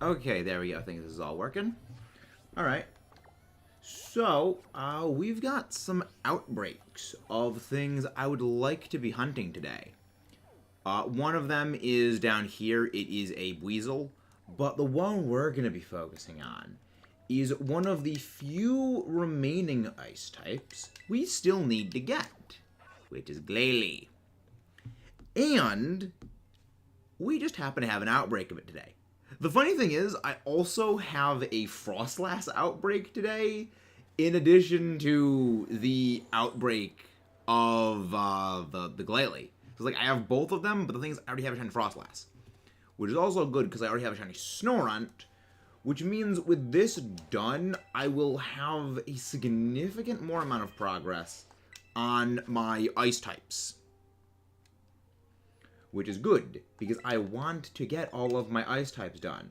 Okay, there we go. I think this is all working. Alright. So, we've got some outbreaks of things I would like to be hunting today. One of them is down here. It is a weasel. But the one we're going to be focusing on is one of the few remaining ice types we still need to get, which is Glalie. And we just happen to have an outbreak of it today. The funny thing is, I also have a Frostlass outbreak today, in addition to the outbreak of the Glalie. So like, I have both of them, but the thing is, I already have a shiny Frostlass, which is also good because I already have a shiny Snorunt, which means with this done, I will have a significant more amount of progress on my ice types. Which is good, because I want to get all of my ice types done.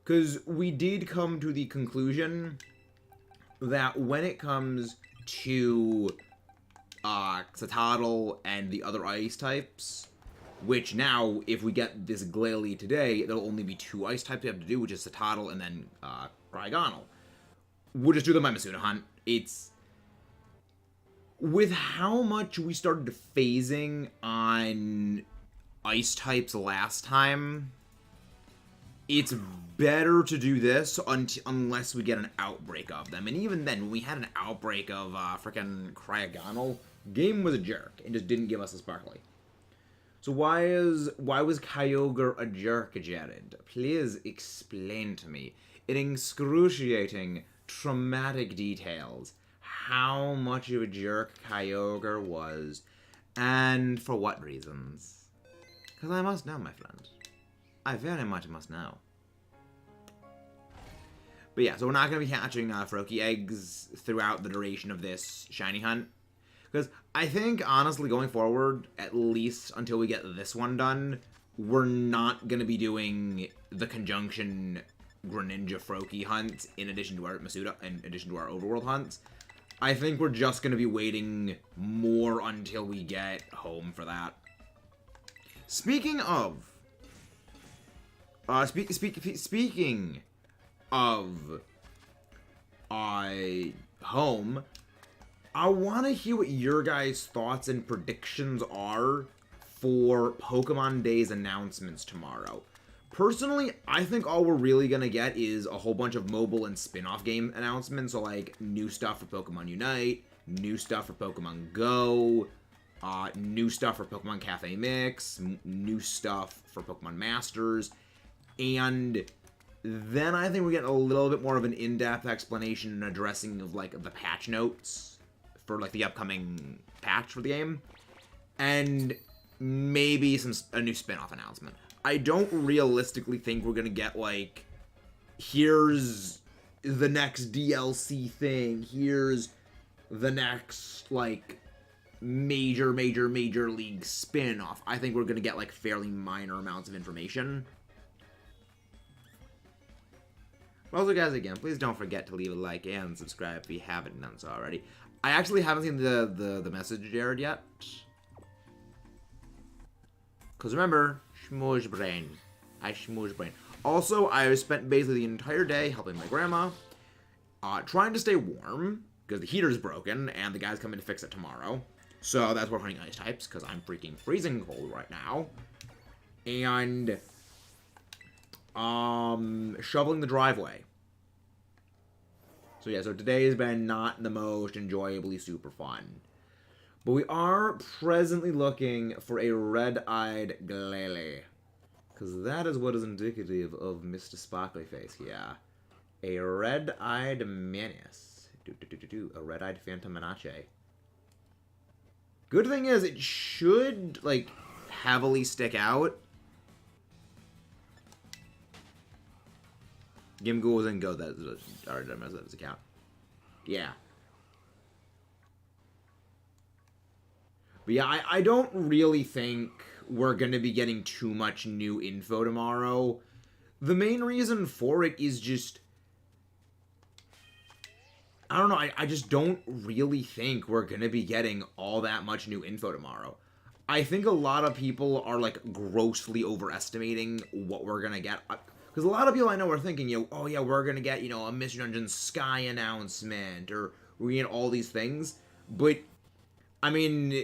Because we did come to the conclusion that when it comes to Citadel and the other ice types, which now, if we get this Glalie today, there'll only be 2 ice types we have to do, which is Citadel and then Trigonal. We'll just do the Masuna hunt. It's... with how much we started phasing on ice types last time, it's better to do this unless we get an outbreak of them. And even then, when we had an outbreak of frickin' Cryogonal, game was a jerk and just didn't give us a sparkly. So why was Kyogre a jerk, Jared? Please explain to me in excruciating, traumatic details how much of a jerk Kyogre was, and for what reasons. Because I must know, my friend. I very much must know. But yeah, so we're not going to be hatching Froakie eggs throughout the duration of this shiny hunt. Because I think, honestly, going forward, at least until we get this one done, we're not going to be doing the conjunction Greninja Froakie hunt in addition to our Masuda, in addition to our Overworld hunts. I think we're just going to be waiting more until we get home for that. Speaking of, speaking of, home, I want to hear what your guys' thoughts and predictions are for Pokemon Day's announcements tomorrow. Personally, I think all we're really gonna get is a whole bunch of mobile and spin-off game announcements, so like new stuff for Pokemon Unite, new stuff for Pokemon Go, new stuff for Pokemon Cafe Mix, new stuff for Pokemon Masters, and then I think we get a little bit more of an in-depth explanation and addressing of like the patch notes for like the upcoming patch for the game, and maybe a new spin-off announcement. I don't realistically think we're gonna get like, here's the next DLC thing, here's the next like major league spin-off. I think we're gonna get like fairly minor amounts of information. Also, guys, again, please don't forget to leave a like and subscribe if you haven't done so already. I actually haven't seen the message, Jared, yet. Because remember, schmooze brain. I schmooze brain. Also, I spent basically the entire day helping my grandma, trying to stay warm, because the heater's broken, and the guy's coming to fix it tomorrow. So that's why we're hunting ice types, because I'm freaking freezing cold right now. And shoveling the driveway. So yeah, so today has been not the most enjoyably super fun. But we are presently looking for a red-eyed Glalie. Because that is what is indicative of Mr. Sparkly Face here. A red-eyed Manius. A red-eyed Phantom Menace. Good thing is, it should, like, heavily stick out. Gimghoul doesn't go that. Alright, I messed up his account. Yeah. But yeah, I don't really think we're going to be getting too much new info tomorrow. The main reason for it is just, I don't know, I just don't really think we're going to be getting all that much new info tomorrow. I think a lot of people are, like, grossly overestimating what we're going to get. Because a lot of people I know are thinking, oh yeah, we're going to get, a Mystery Dungeon Sky announcement, or we're going to get all these things. But, I mean,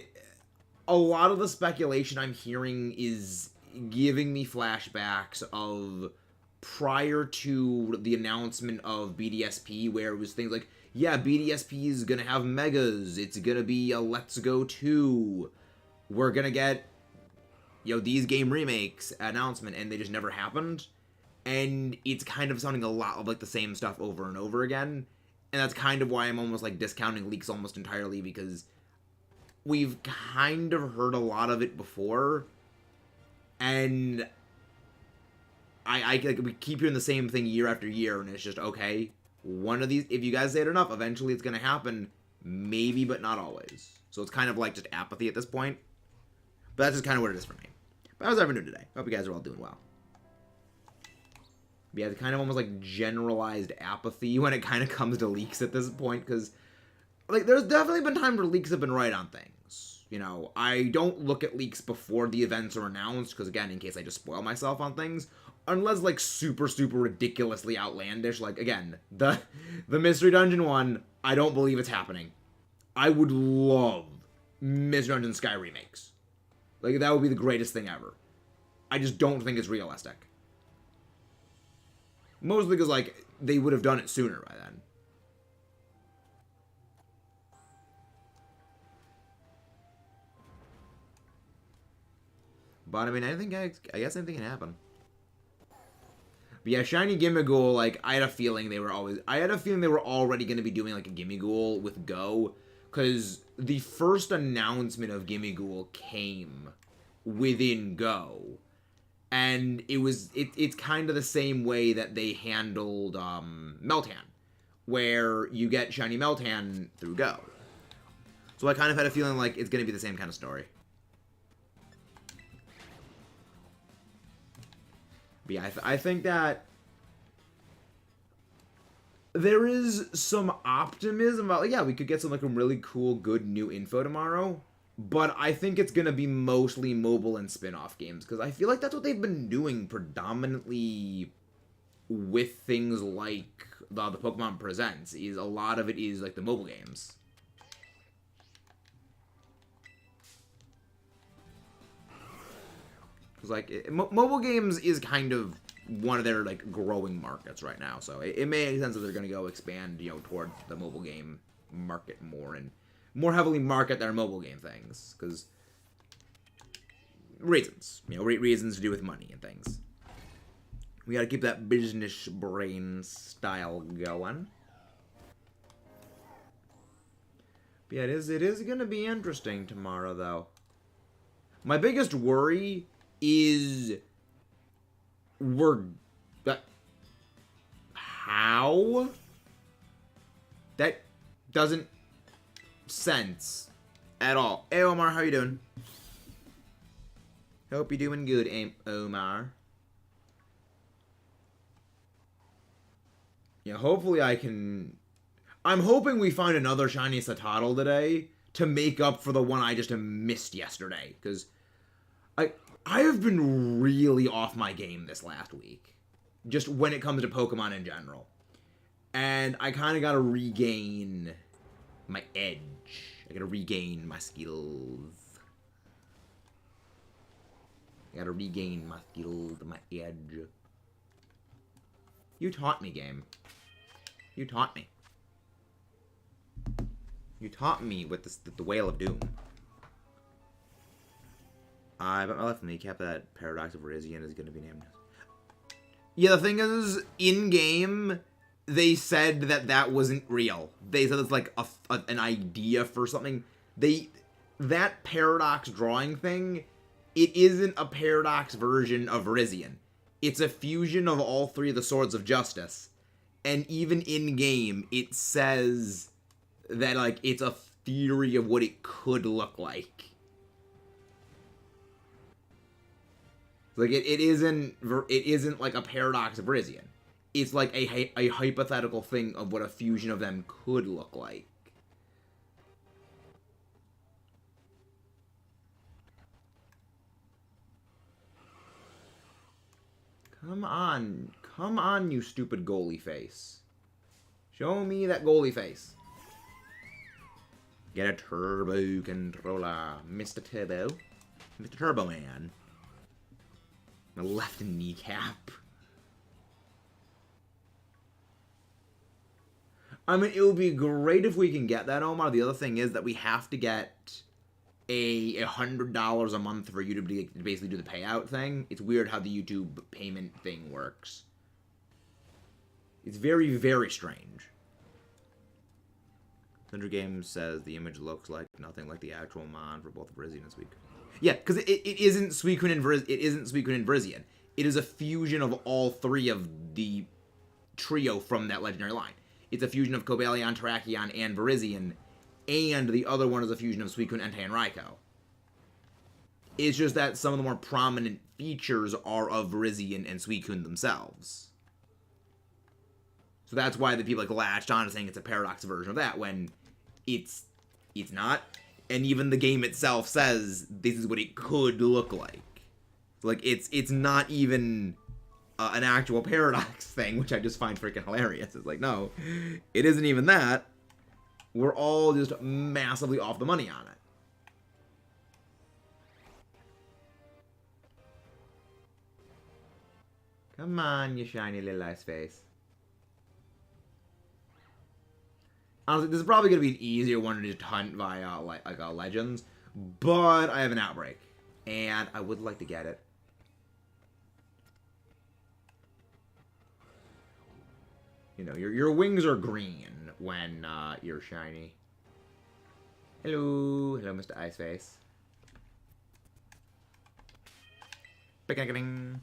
a lot of the speculation I'm hearing is giving me flashbacks of prior to the announcement of BDSP, where it was things like, yeah, BDSP is going to have megas, it's going to be a Let's Go 2, we're going to get, these game remakes announcement, and they just never happened. And it's kind of sounding a lot of, like, the same stuff over and over again. And that's kind of why I'm almost, like, discounting leaks almost entirely, because we've kind of heard a lot of it before. And we keep hearing the same thing year after year, and it's just, okay, one of these, if you guys say it enough, eventually it's going to happen. Maybe, but not always. So it's kind of like just apathy at this point. But that's just kind of what it is for me. But how's everyone doing today? Hope you guys are all doing well. Yeah, it's kind of almost like generalized apathy when it kind of comes to leaks at this point, because, like, there's definitely been times where leaks have been right on things. I don't look at leaks before the events are announced, because, again, in case I just spoil myself on things, unless, like, super, super ridiculously outlandish. Like, again, the Mystery Dungeon one, I don't believe it's happening. I would love Mystery Dungeon Sky remakes. Like, that would be the greatest thing ever. I just don't think it's realistic. Mostly because, like, they would have done it sooner by then. But, I mean, I guess anything can happen. But yeah, Shiny Gimmighoul, like, I had a feeling they were already going to be doing, like, a Gimmighoul with Go. Because the first announcement of Gimmighoul came within Go. And it's kind of the same way that they handled Meltan, where you get Shiny Meltan through Go. So I kind of had a feeling like it's going to be the same kind of story. But yeah, I think that there is some optimism about, like, yeah, we could get some, like, really cool, good new info tomorrow. But I think it's going to be mostly mobile and spin-off games, because I feel like that's what they've been doing predominantly with things like the Pokemon Presents. Is a lot of it is, like, the mobile games. Because, like, mobile games is kind of one of their, like, growing markets right now. So it may make sense that they're going to go expand, towards the mobile game market more, and more heavily market their mobile game things, because reasons, reasons to do with money and things. We gotta keep that business brain style going. But yeah, it is gonna be interesting tomorrow, though. My biggest worry is how? That doesn't sense at all. Hey, Omar, how you doing? Hope you're doing good, Omar. Yeah, hopefully I'm hoping we find another shiny Satotl today to make up for the one I just missed yesterday, because I have been really off my game this last week, just when it comes to Pokemon in general. And I kind of got to regain my edge. I gotta regain my skills. I gotta regain my skills, my edge. You taught me, game. You taught me. You taught me with the Whale of Doom. I bet my left kneecap that Paradox of Virizion is gonna be named. Yeah, the thing is, in-game, they said that wasn't real. They said it's like an idea for something. That Paradox drawing thing, it isn't a Paradox version of Virizion. It's a fusion of all three of the Swords of Justice. And even in-game, it says that, like, it's a theory of what it could look like. Like, it isn't like a Paradox of Virizion. It's like a hypothetical thing of what a fusion of them could look like. Come on. Come on, you stupid goalie face. Show me that goalie face. Get a turbo controller, Mr. Turbo. Mr. Turbo Man. My left kneecap. I mean, it would be great if we can get that, Omar. The other thing is that we have to get $100 a month for YouTube to basically do the payout thing. It's weird how the YouTube payment thing works. It's very, very strange. Thunder Games says the image looks like nothing like the actual mon for both Virizion and Suicune. Yeah, because it isn't Suicune and Virizion. It is a fusion of all three of the trio from that legendary line. It's a fusion of Cobalion, Terrakion, and Virizion, and the other one is a fusion of Suicune, Entei, and Raikou. It's just that some of the more prominent features are of Virizion and Suicune themselves. So that's why the people latched on to saying it's a Paradox version of that, when it's not. And even the game itself says this is what it could look like. Like, it's not even an actual Paradox thing, which I just find freaking hilarious. It's like, no, it isn't even that. We're all just massively off the money on it. Come on, you shiny little ice face. Honestly, this is probably going to be an easier one to just hunt via, Legends. But I have an Outbreak. And I would like to get it. You know, your wings are green when you're shiny. Hello. Hello, Mr. Iceface. Picking.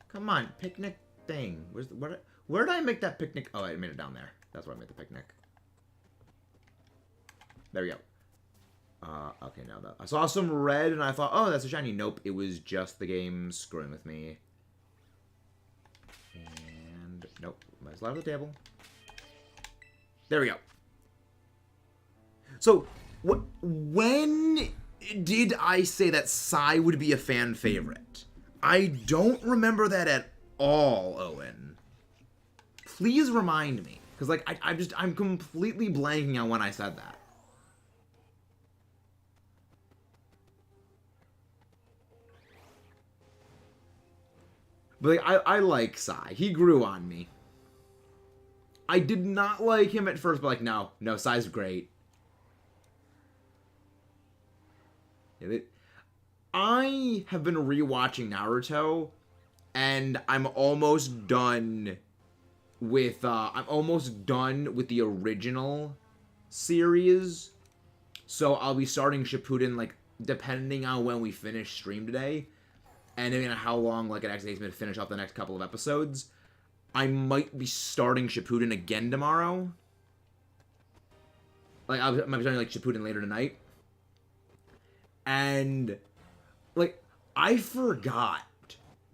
Come on, picnic thing. Where did I make that picnic? Oh, I made it down there. That's where I made the picnic. There we go. Okay, now that I saw some red and I thought, oh, that's a shiny. Nope, it was just the game screwing with me. And nope, might slide off the table. There we go. So, when did I say that Psy would be a fan favorite? I don't remember that at all, Owen. Please remind me, because I'm completely blanking on when I said that. But I like Psy. He grew on me. I did not like him at first, but no, Psy's great. Yeah, I have been rewatching Naruto, and I'm almost done with the original series. So I'll be starting Shippuden, depending on when we finish stream today. And depending on how long it actually takes me to finish up the next couple of episodes, I might be starting Shippuden again tomorrow. I might be starting Shippuden later tonight. And I forgot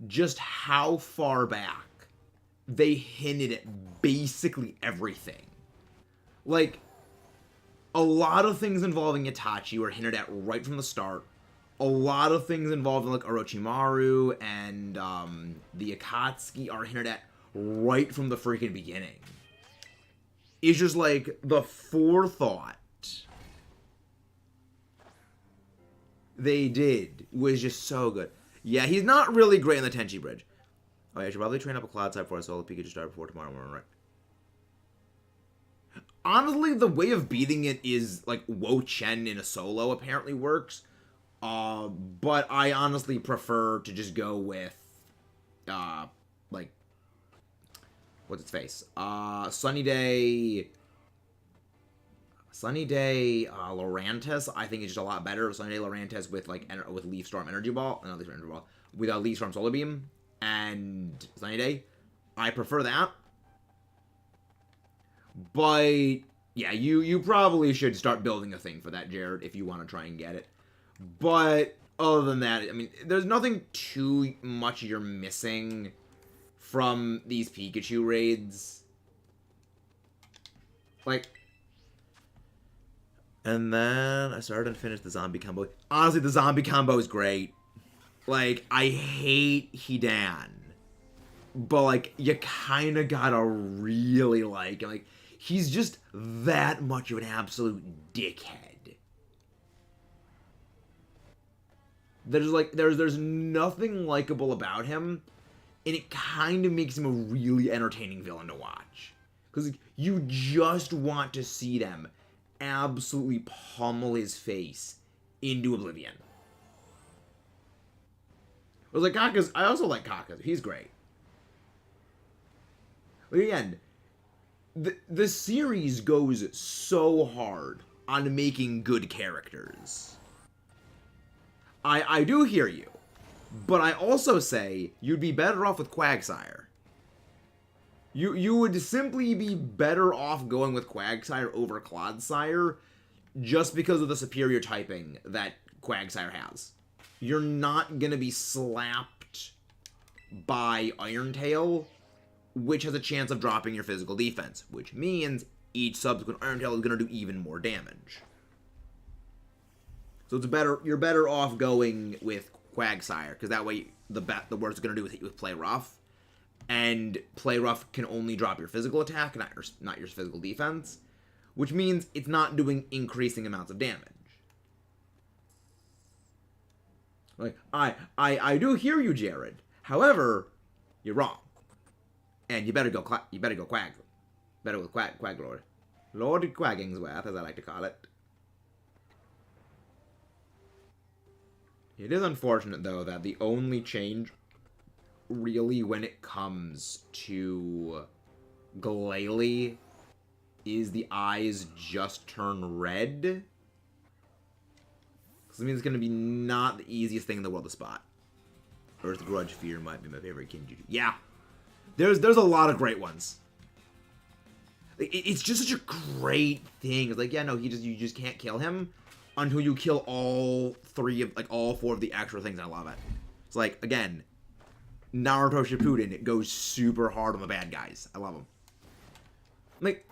just how far back they hinted at basically everything. A lot of things involving Itachi were hinted at right from the start. A lot of things involving Orochimaru and the Akatsuki are hinted at right from the freaking beginning. It's just the forethought they did was just so good. Yeah, he's not really great in the Tenchi Bridge. Oh, yeah, I should probably train up a Cloud side before I solo Pikachu start before tomorrow morning, right? Honestly, the way of beating it is Wo Chen in a solo apparently works. But I honestly prefer to just go with, what's its face? Sunny Day, Lurantis, I think is just a lot better. Sunny Day Lurantis with, with Leaf Storm Energy Ball, not Leaf Storm Energy Ball, with Leaf Storm Solar Beam, and Sunny Day. I prefer that. But, yeah, you probably should start building a thing for that, Jared, if you want to try and get it. But other than that, I mean, there's nothing too much you're missing from these Pikachu raids. And then I started and finished the zombie combo. Honestly, the zombie combo is great. Like, I hate Hidan. But, like, you kind of gotta really like him. Like, he's just that much of an absolute dickhead. There's nothing likable about him, and it kind of makes him a really entertaining villain to watch. Because you just want to see them absolutely pummel his face into oblivion. I was like, Kaka's, I also like Kaka. He's great. But again, the series goes so hard on making good characters. I do hear you, but I also say you'd be better off with Quagsire. You would simply be better off going with Quagsire over Clodsire just because of the superior typing that Quagsire has. You're not gonna be slapped by Irontail, which has a chance of dropping your physical defense, which means each subsequent Irontail is gonna do even more damage. So you're better off going with Quagsire, because that way the worst it's gonna do is hit you with Play Rough, and Play Rough can only drop your physical attack, not your physical defense, which means it's not doing increasing amounts of damage. Like, I do hear you, Jared. However, you're wrong, and you better go Quag. Better with Quag Lord, Lord Quaggingsworth, as I like to call it. It is unfortunate, though, that the only change, really, when it comes to Glalie, is the eyes just turn red. Because it means it's going to be not the easiest thing in the world to spot. Earth Grudge Fear might be my favorite Kinjuju. Yeah. There's a lot of great ones. It's just such a great thing. It's like, yeah, no, you just can't kill him until you kill all four of the actual things. I love it. It's like, again, Naruto Shippuden, it goes super hard on the bad guys. I love them. Like,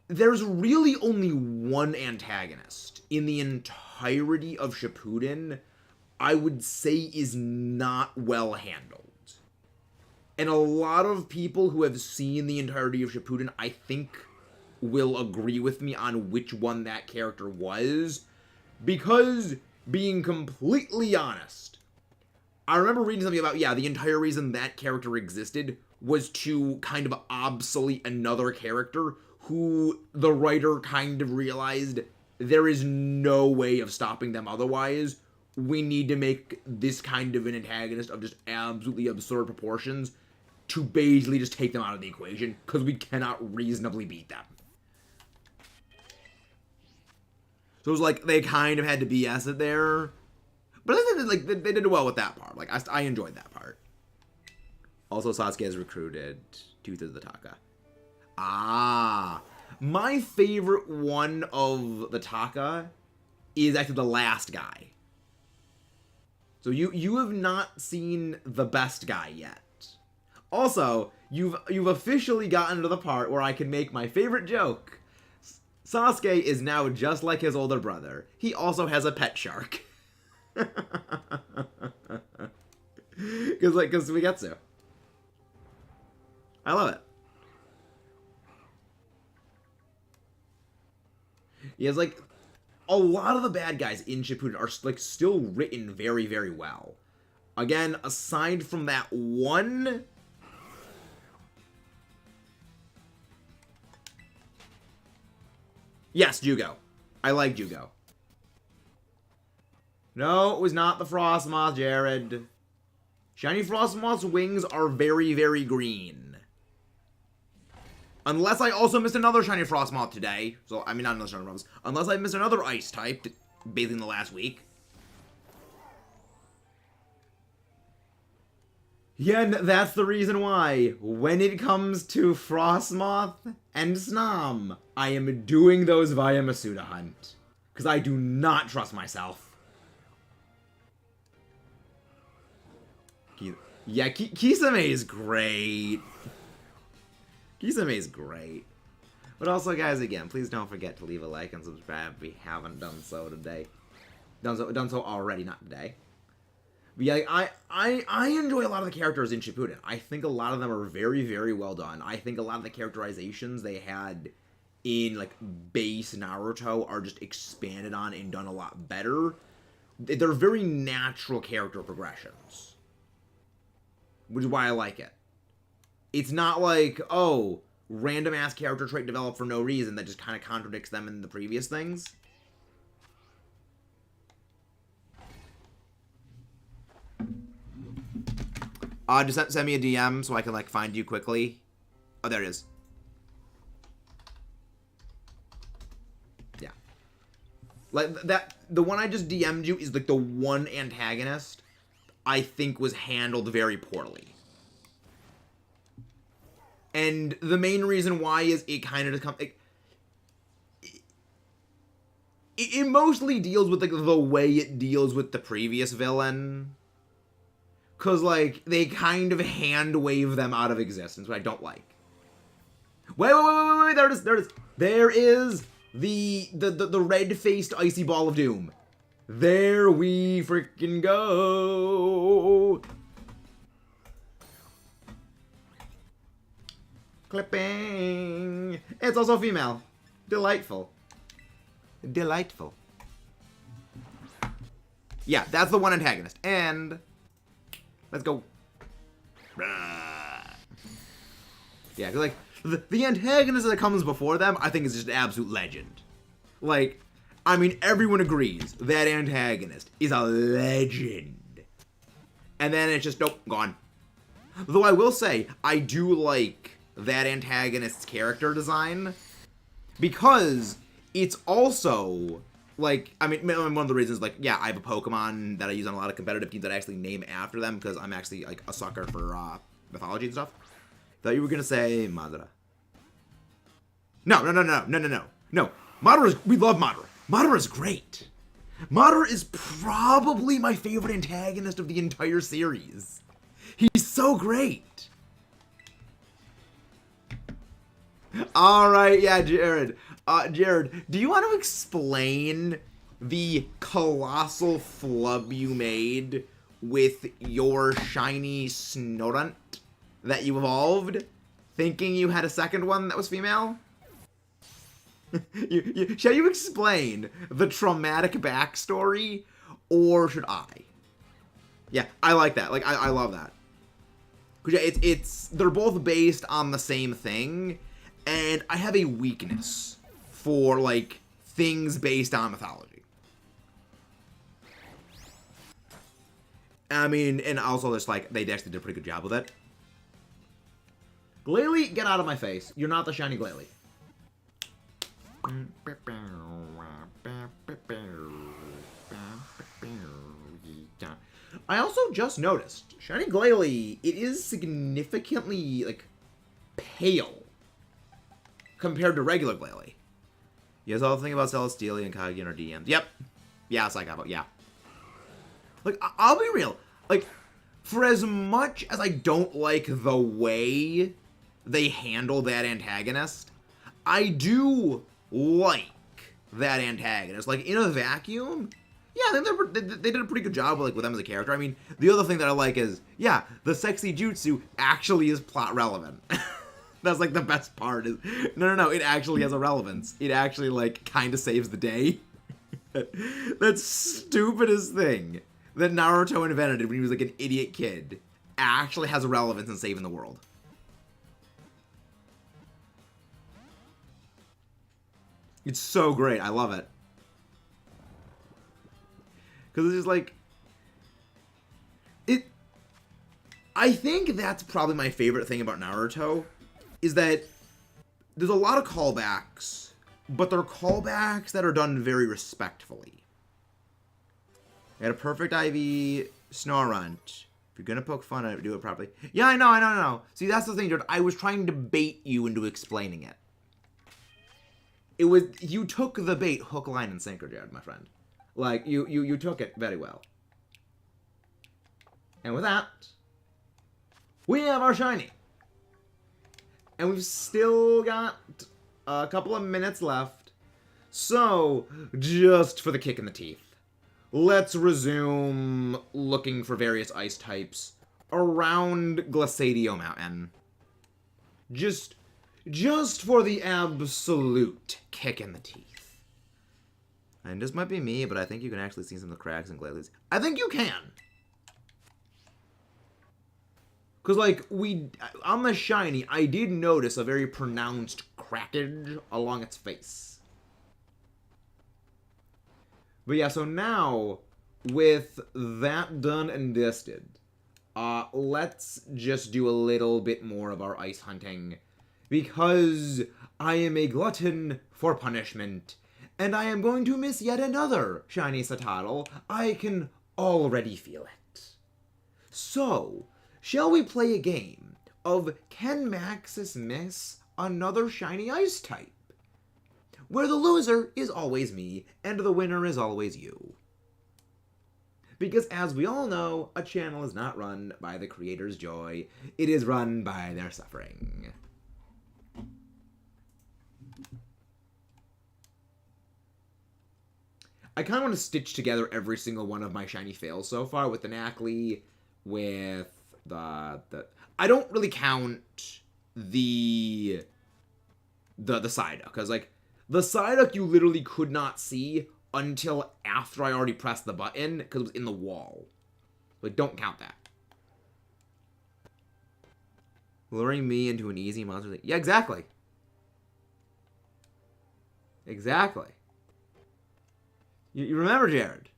there's really only one antagonist in the entirety of Shippuden I would say is not well handled. And a lot of people who have seen the entirety of Shippuden, I think, will agree with me on which one that character was, because, being completely honest, I remember reading something about, yeah, the entire reason that character existed was to kind of obsolete another character who the writer kind of realized there is no way of stopping them otherwise. We need to make this kind of an antagonist of just absolutely absurd proportions to basically just take them out of the equation, because we cannot reasonably beat them. So it was like, they kind of had to BS it there. But I think they did well with that part. Like, I enjoyed that part. Also, Sasuke has recruited 2/3 of the Taka. Ah. My favorite one of the Taka is actually the last guy. So you have not seen the best guy yet. Also, you've officially gotten to the part where I can make my favorite joke. Sasuke is now just like his older brother. He also has a pet shark. Because we get to. I love it. Yeah, it's like, a lot of the bad guys in Shippuden are like still written very, very well. Again, aside from that one. Yes, Jugo. I like Jugo. No, it was not the Frostmoth, Jared. Shiny Frostmoth's wings are very, very green. Unless I also missed another Shiny Frostmoth today. So, I mean, not another Shiny Frostmoth. Unless I missed another Ice type, basically in the last week. Yeah, and that's the reason why, when it comes to Frostmoth and Snom, I am doing those via Masuda Hunt. Because I do not trust myself. Yeah, Kisame is great. Kisame is great. But also, guys, again, please don't forget to leave a like and subscribe if we haven't done so today. Done so already, not today. But yeah, I enjoy a lot of the characters in Shippuden. I think a lot of them are very, very well done. I think a lot of the characterizations they had in, like, base Naruto are just expanded on and done a lot better. They're very natural character progressions, which is why I like it. It's not like, oh, random-ass character trait developed for no reason that just kind of contradicts them in the previous things. Just send me a DM so I can, like, find you quickly. Oh, there it is. Yeah. Like, that, the one I just DM'd you is, like, the one antagonist I think was handled very poorly. And the main reason why is it kind of just comes... It mostly deals with, like, the way it deals with the previous villain. Because, like, they kind of hand-wave them out of existence, which I don't like. Wait, there it is, there it is. There is the red-faced icy ball of doom. There we freaking go. Clipping. It's also female. Delightful. Delightful. Yeah, that's the one antagonist. And... let's go. Yeah, cause like, the antagonist that comes before them, I think is just an absolute legend. Like, I mean, everyone agrees that antagonist is a legend. And then it's just, nope, gone. Though I will say, I do like that antagonist's character design, because it's also... like, I mean, one of the reasons, like, yeah, I have a Pokemon that I use on a lot of competitive teams that I actually name after them, because I'm actually, like, a sucker for, mythology and stuff. Thought you were gonna say Madara. No. No. Madara's, we love Madara. Madara's great. Madara is probably my favorite antagonist of the entire series. He's so great. Alright, yeah, Jared. Jared, do you want to explain the colossal flub you made with your shiny Snorunt that you evolved, thinking you had a second one that was female? Shall you explain the traumatic backstory, or should I? Yeah, I like that. Like, I love that. Because yeah, they're both based on the same thing, and I have a weakness for, like, things based on mythology. I mean, and also just, like, they actually did a pretty good job with it. Glalie, get out of my face. You're not the shiny Glalie. I also just noticed, shiny Glalie, it is significantly, like, pale compared to regular Glalie. You guys all think about Celesteela and Kage in our DMs. Yep. Yeah, Psychopath. Yeah. Like, I'll be real. Like, for as much as I don't like the way they handle that antagonist, I do like that antagonist. Like, in a vacuum, yeah, I think they did a pretty good job with them as a character. I mean, the other thing that I like is, yeah, the sexy jutsu actually is plot relevant. That's, like, the best part is, no, it actually has a relevance. It actually, like, kind of saves the day. That stupidest thing that Naruto invented when he was, like, an idiot kid actually has a relevance in saving the world. It's so great. I love it. Because it's just, like, I think that's probably my favorite thing about Naruto, is that there's a lot of callbacks, but they're callbacks that are done very respectfully. I had a perfect IV Snorunt. If you're gonna poke fun at it, do it properly. Yeah, I know. See, that's the thing, Jared. I was trying to bait you into explaining it. You took the bait, hook, line, and sinker, Jared, my friend. Like, you took it very well. And with that, we have our shiny. And we've still got a couple of minutes left. So, just for the kick in the teeth, let's resume looking for various ice types around Glaciadio Mountain. Just for the absolute kick in the teeth. And this might be me, but I think you can actually see some of the cracks and glazes. I think you can. Because, like, on the shiny, I did notice a very pronounced crackage along its face. But yeah, so now, with that done and dusted, let's just do a little bit more of our ice hunting. Because I am a glutton for punishment, and I am going to miss yet another shiny Citadel. I can already feel it. So, shall we play a game of Can Maxis miss another shiny ice type? Where the loser is always me, and the winner is always you. Because as we all know, a channel is not run by the creator's joy, it is run by their suffering. I kind of want to stitch together every single one of my shiny fails so far with the Nacli, with the I don't really count the Psyduck, because, like, the Psyduck you literally could not see until after I already pressed the button, because it was in the wall. Like, don't count that. Luring me into an easy monster thing. Yeah, exactly. Exactly. You remember, Jared.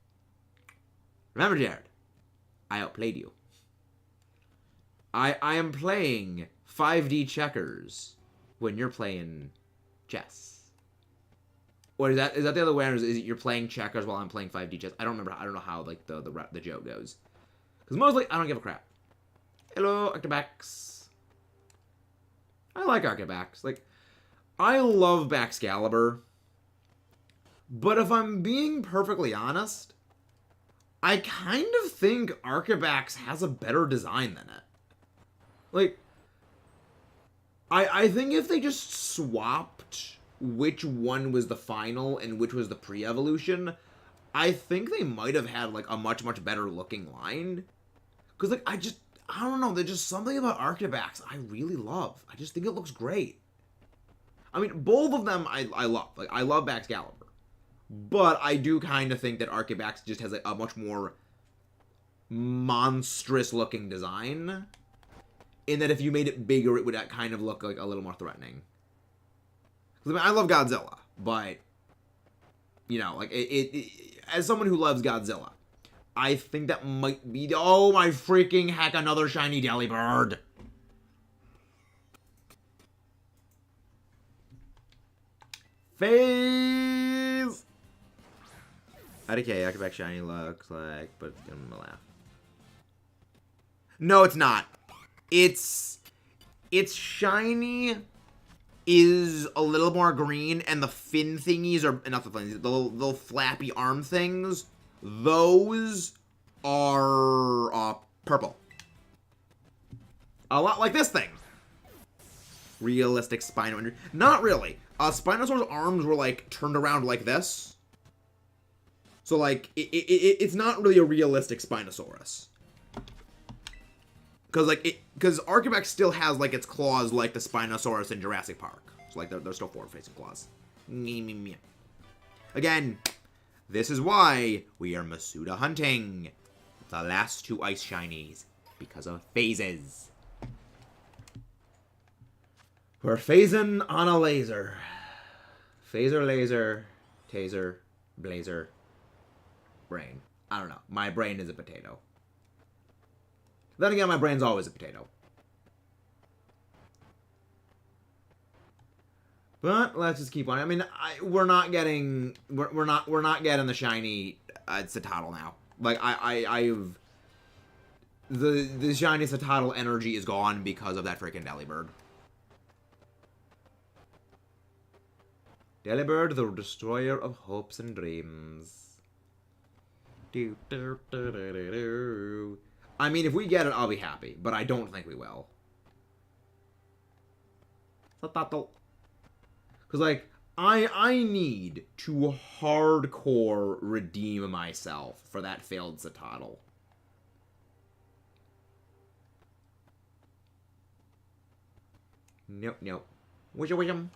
Remember, Jared. I outplayed you. I am playing 5D checkers when you're playing chess. Or is that the other way, or is it you're playing checkers while I'm playing 5D chess? I don't remember. I don't know how, like, the joke goes. Because mostly, I don't give a crap. Hello, Arctibax. I like Arctibax. Like, I love Baxcalibur. But if I'm being perfectly honest, I kind of think Arctibax has a better design than it. Like, I think if they just swapped which one was the final and which was the pre-evolution, I think they might have had, like, a much, much better looking line. Because, like, I don't know, there's just something about Arctibax I really love. I just think it looks great. I mean, both of them I love. Like, I love Baxcalibur. But I do kind of think that Arctibax just has a much more monstrous-looking design. In that if you made it bigger, it would kind of look like a little more threatening. I mean, I love Godzilla, but, you know, like, as someone who loves Godzilla, I think that might be... Oh, my freaking heck, another shiny Delibird! Phase! IDK, Acrobatic Shiny looks like, but give him a laugh. No, it's not. It's shiny is a little more green, and the fin thingies are, not the fin, the little flappy arm things, those are purple. A lot like this thing. Realistic Spino. Not really. Spinosaur's arms were, like, turned around like this. So, like, it's not really a realistic Spinosaurus. Because Arctibax still has, like, its claws like the Spinosaurus in Jurassic Park. So, like, they're still forward-facing claws. Again, this is why we are Masuda hunting the last two ice shinies. Because of phases. We're phasing on a laser. Phaser, laser, taser, blazer, brain. I don't know. My brain is a potato. Then again, my brain's always a potato. But let's just keep on. I mean, we're not getting the shiny Citadel now. Like I've the shiny Citadel energy is gone because of that freaking Delibird. Delibird, the destroyer of hopes and dreams. I mean, if we get it, I'll be happy, but I don't think we will. Because, like, I need to hardcore redeem myself for that failed Citadel. Nope. Wisha.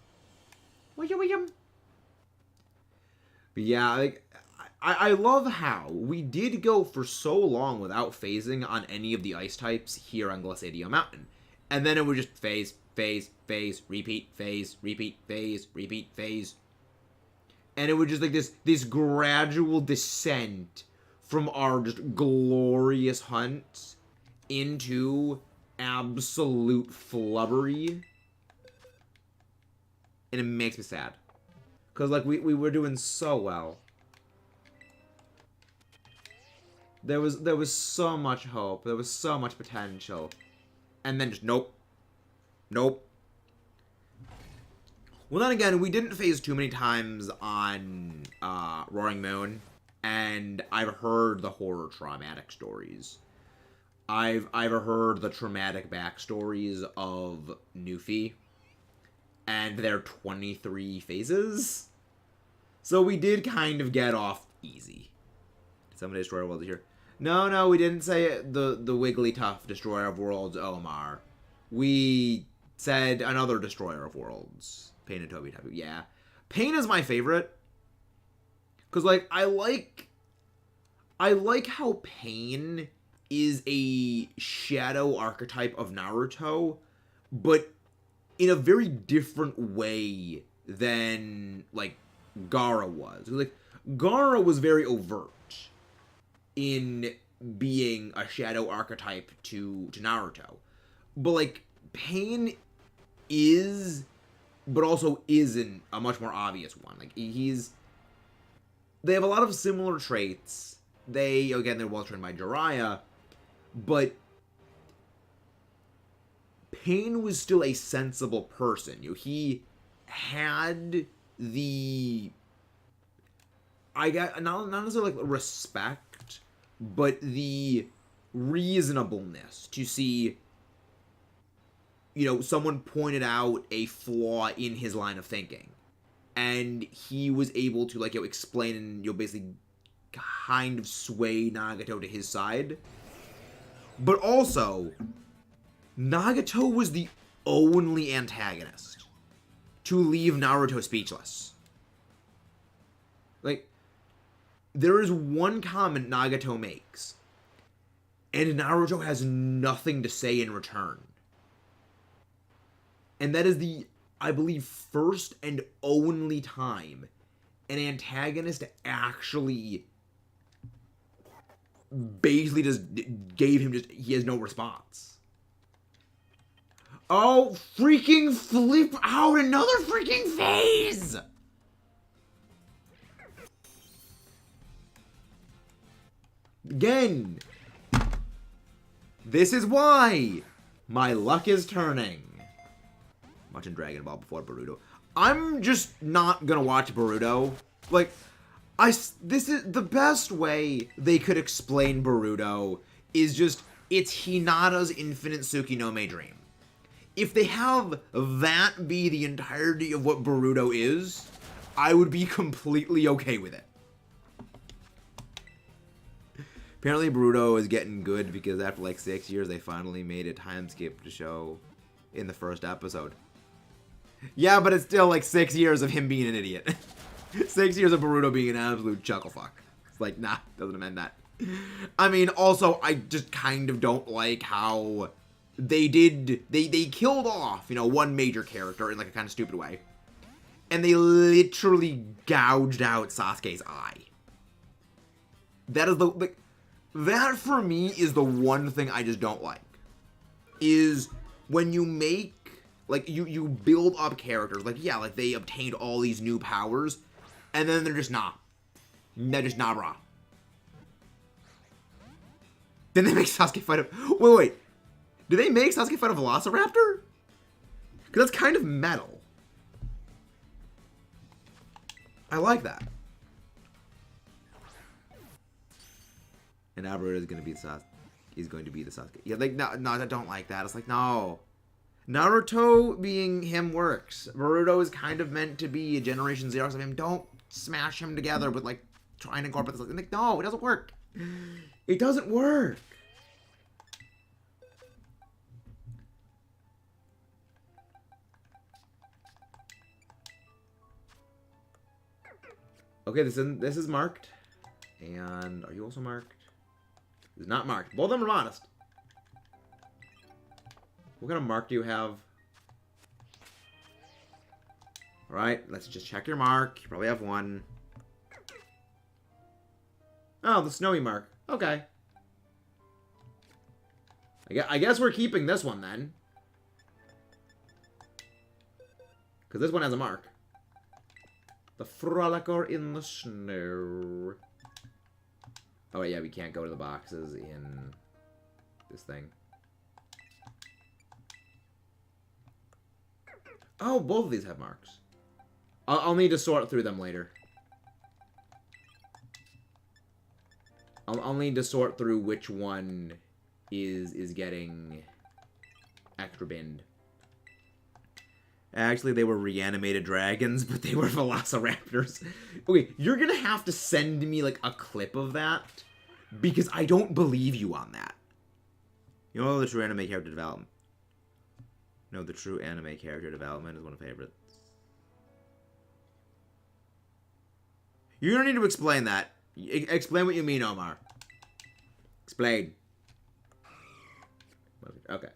But yeah, like, I love how we did go for so long without phasing on any of the ice types here on Glaciadio Mountain. And then it would just phase, repeat, phase, repeat, phase, repeat, phase. And it was just like this gradual descent from our just glorious hunt into absolute flubbery. And it makes me sad. Because, like, we were doing so well. There was so much hope. There was so much potential. And then just, nope. Nope. Well, then again, we didn't phase too many times on Roaring Moon. And I've heard the horror traumatic stories. I've heard the traumatic backstories of Newfie. And their 23 phases. So we did kind of get off easy. Did somebody destroy our world here? No, we didn't say the Wigglytuff Destroyer of Worlds, Omar. We said another Destroyer of Worlds. Pain and Toby Tapu. Yeah. Pain is my favorite. Because, like, I like how Pain is a shadow archetype of Naruto, but in a very different way than, like, Gaara was. Like, Gaara was very overt in being a shadow archetype to Naruto. But, like, Pain is, but also isn't a much more obvious one. Like, they have a lot of similar traits. Again, they're well trained by Jiraiya, but Pain was still a sensible person. He had the, I got not necessarily like respect, but the reasonableness to see, someone pointed out a flaw in his line of thinking, and he was able to explain and basically kind of sway Nagato to his side. But also, Nagato was the only antagonist to leave Naruto speechless. Like, there is one comment Nagato makes, and Naruto has nothing to say in return. And that is the, I believe, first and only time an antagonist actually basically just he has no response. Oh, freaking flip out another freaking phase! Again, this is why my luck is turning. Watching Dragon Ball before Boruto. I'm just not gonna watch Boruto. Like, this is the best way they could explain Boruto is just, it's Hinata's infinite Tsukinome dream. If they have that be the entirety of what Boruto is, I would be completely okay with it. Apparently Boruto is getting good because after like 6 years, they finally made a time skip to show in the first episode. Yeah, but it's still like 6 years of him being an idiot. 6 years of Boruto being an absolute chucklefuck. It's like, nah, doesn't amend that. I mean, also, I just kind of don't like how they killed off, one major character in like a kind of stupid way. And they literally gouged out Sasuke's eye. That is that for me is the one thing I just don't like. Is when you make, like, you build up characters, like, yeah, like, they obtained all these new powers, and then they're just nah. They're just nah, brah. Then they make Sasuke fight a... Wait. Did they make Sasuke fight a Velociraptor? Because that's kind of metal. I like that. And now Boruto is going to be the Sasuke. He's going to be the Sasuke. Yeah, like, no, I don't like that. It's like, no. Naruto being him works. Boruto is kind of meant to be a Generation Zero of him. Don't smash him together with, like, trying to incorporate this. Like, no, it doesn't work. It doesn't work. Okay, this is marked. And are you also marked? It's not marked. Both of them are modest. What kind of mark do you have? Alright, let's just check your mark. You probably have one. Oh, the snowy mark. Okay. I guess we're keeping this one then. Because this one has a mark. The frolicker in the snow. Oh, yeah, we can't go to the boxes in this thing. Oh, both of these have marks. I'll need to sort through them later. I'll need to sort through which one is getting extra binned. Actually, they were reanimated dragons, but they were velociraptors. Okay, you're gonna have to send me, like, a clip of that, because I don't believe you on that. You know the true anime character development? No, the true anime character development is one of my favorites. You're gonna need to explain that. Explain what you mean, Omar. Explain. Okay.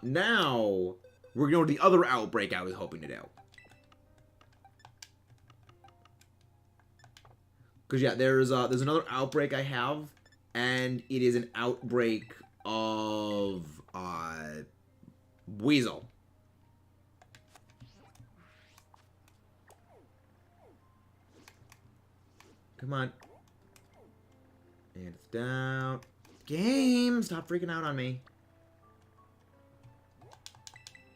Now we're going to the other outbreak I was hoping to do. Because, yeah, there's another outbreak I have, and it is an outbreak of, Weasel. Come on. And it's down. Game! Stop freaking out on me.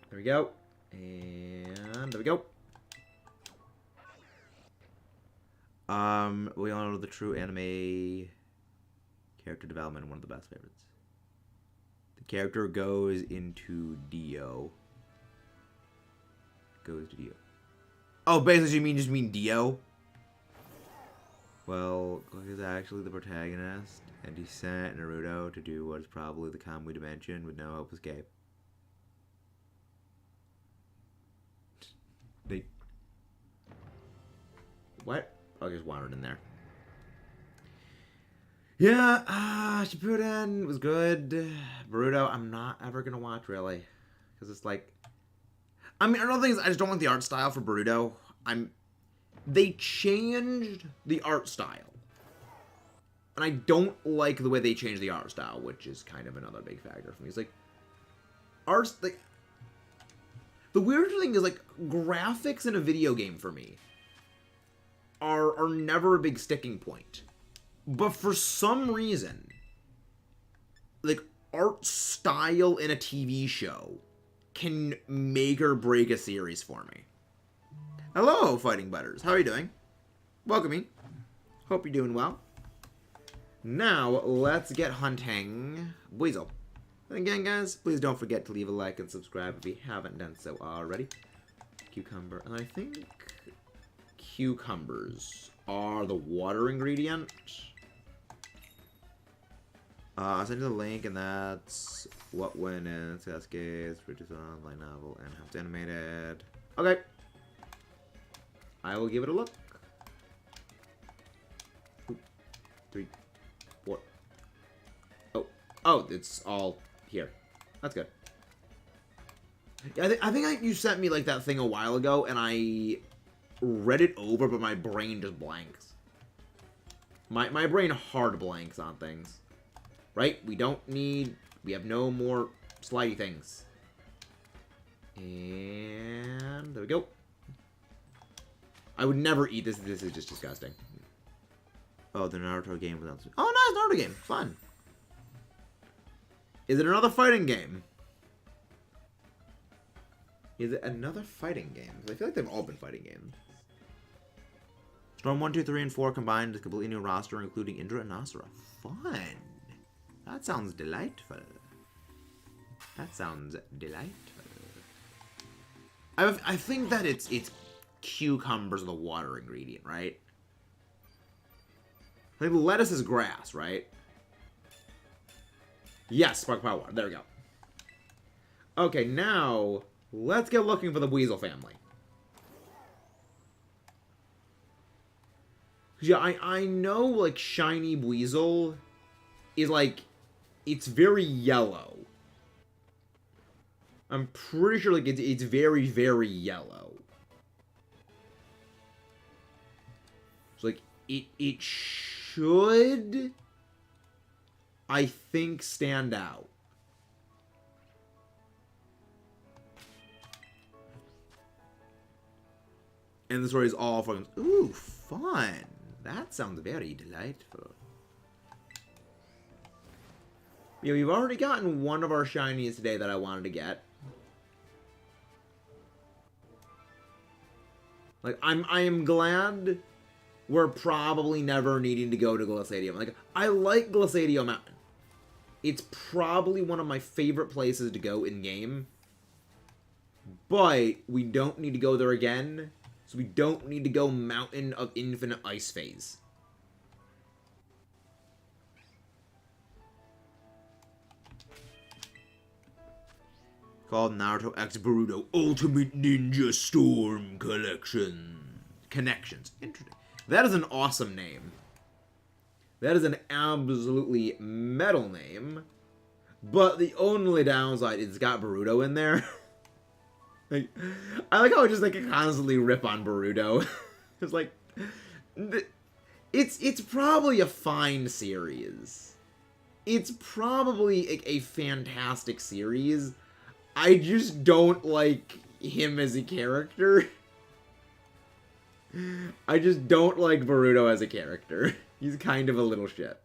There we go. And there we go. We all know the true anime character development, one of the best favorites. The character goes into Dio. Goes to Dio. Oh, basically you just mean Dio? Well, Gluck is actually the protagonist, and he sent Naruto to do what is probably the Kamui dimension with no hope of escape. What? Oh, just wandered in there. Yeah, Shippuden was good. Boruto, I'm not ever gonna watch, really. Because it's like... I mean, another thing is I just don't like the art style for Boruto. They changed the art style. And I don't like the way they changed the art style, which is kind of another big factor for me. It's like... Art's... like... The weird thing is, like, graphics in a video game for me are never a big sticking point. But for some reason, like, art style in a TV show can make or break a series for me. Hello, Fighting Butters. How are you doing? Welcome me. Hope you're doing well. Now, let's get hunting Weasel. And again, guys, please don't forget to leave a like and subscribe if you haven't done so already. Cucumber. And I think cucumbers are the water ingredient. I'll send you the link, and that's What When Is Cascades, Bridges on, light novel, and how it's animated. Okay. I will give it a look. 2, 3, 4. Oh, it's all here. That's good. Yeah, I think you sent me, like, that thing a while ago, and I read it over, but my brain just blanks. My brain hard blanks on things. Right? We have no more slidey things. And there we go. I would never eat this. This is just disgusting. Oh, the Naruto game without... Oh, nice, Naruto game. Fun. Is it another fighting game? Is it another fighting game? I feel like they've all been fighting games. Storm 1, 2, 3, and 4 combined is a completely new roster, including Indra and Asura. Fun. That sounds delightful. That sounds delightful. I think that it's cucumbers are the water ingredient, right? I think lettuce is grass, right? Yes, spark power water. There we go. Okay, now let's get looking for the weasel family. Yeah, I know, like, shiny weasel is, like, it's very yellow. I'm pretty sure, like, it's very, very yellow. So, like, it should, I think, stand out. And the story is all fucking... Ooh, fun. That sounds very delightful. Yeah, we've already gotten one of our shinies today that I wanted to get. Like, I am glad we're probably never needing to go to Glaciadium. Like, I like Glaciadium Mountain. It's probably one of my favorite places to go in-game. But we don't need to go there again. So we don't need to go Mountain of Infinite Ice Phase. Called Naruto X Boruto Ultimate Ninja Storm Collection. Connections. Interesting. That is an awesome name. That is an absolutely metal name. But the only downside is it's got Boruto in there. Like, I like how I just like constantly rip on Boruto. It's like, it's probably a fine series. It's probably a fantastic series. I just don't like him as a character. I just don't like Boruto as a character. He's kind of a little shit.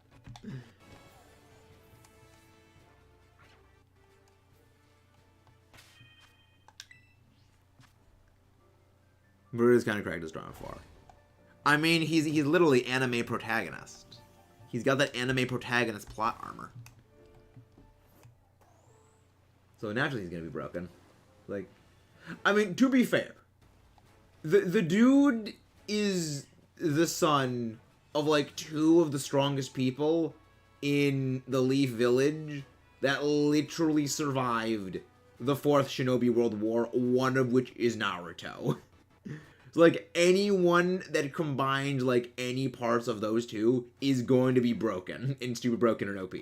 Boruto's kind of cracked his strong far. I mean, he's literally anime protagonist. He's got that anime protagonist plot armor. So naturally he's gonna be broken. Like, I mean, to be fair, the dude is the son of like two of the strongest people in the Leaf Village that literally survived the 4th Shinobi World War, one of which is Naruto. So like anyone that combines like any parts of those two is going to be broken in stupid broken or OP.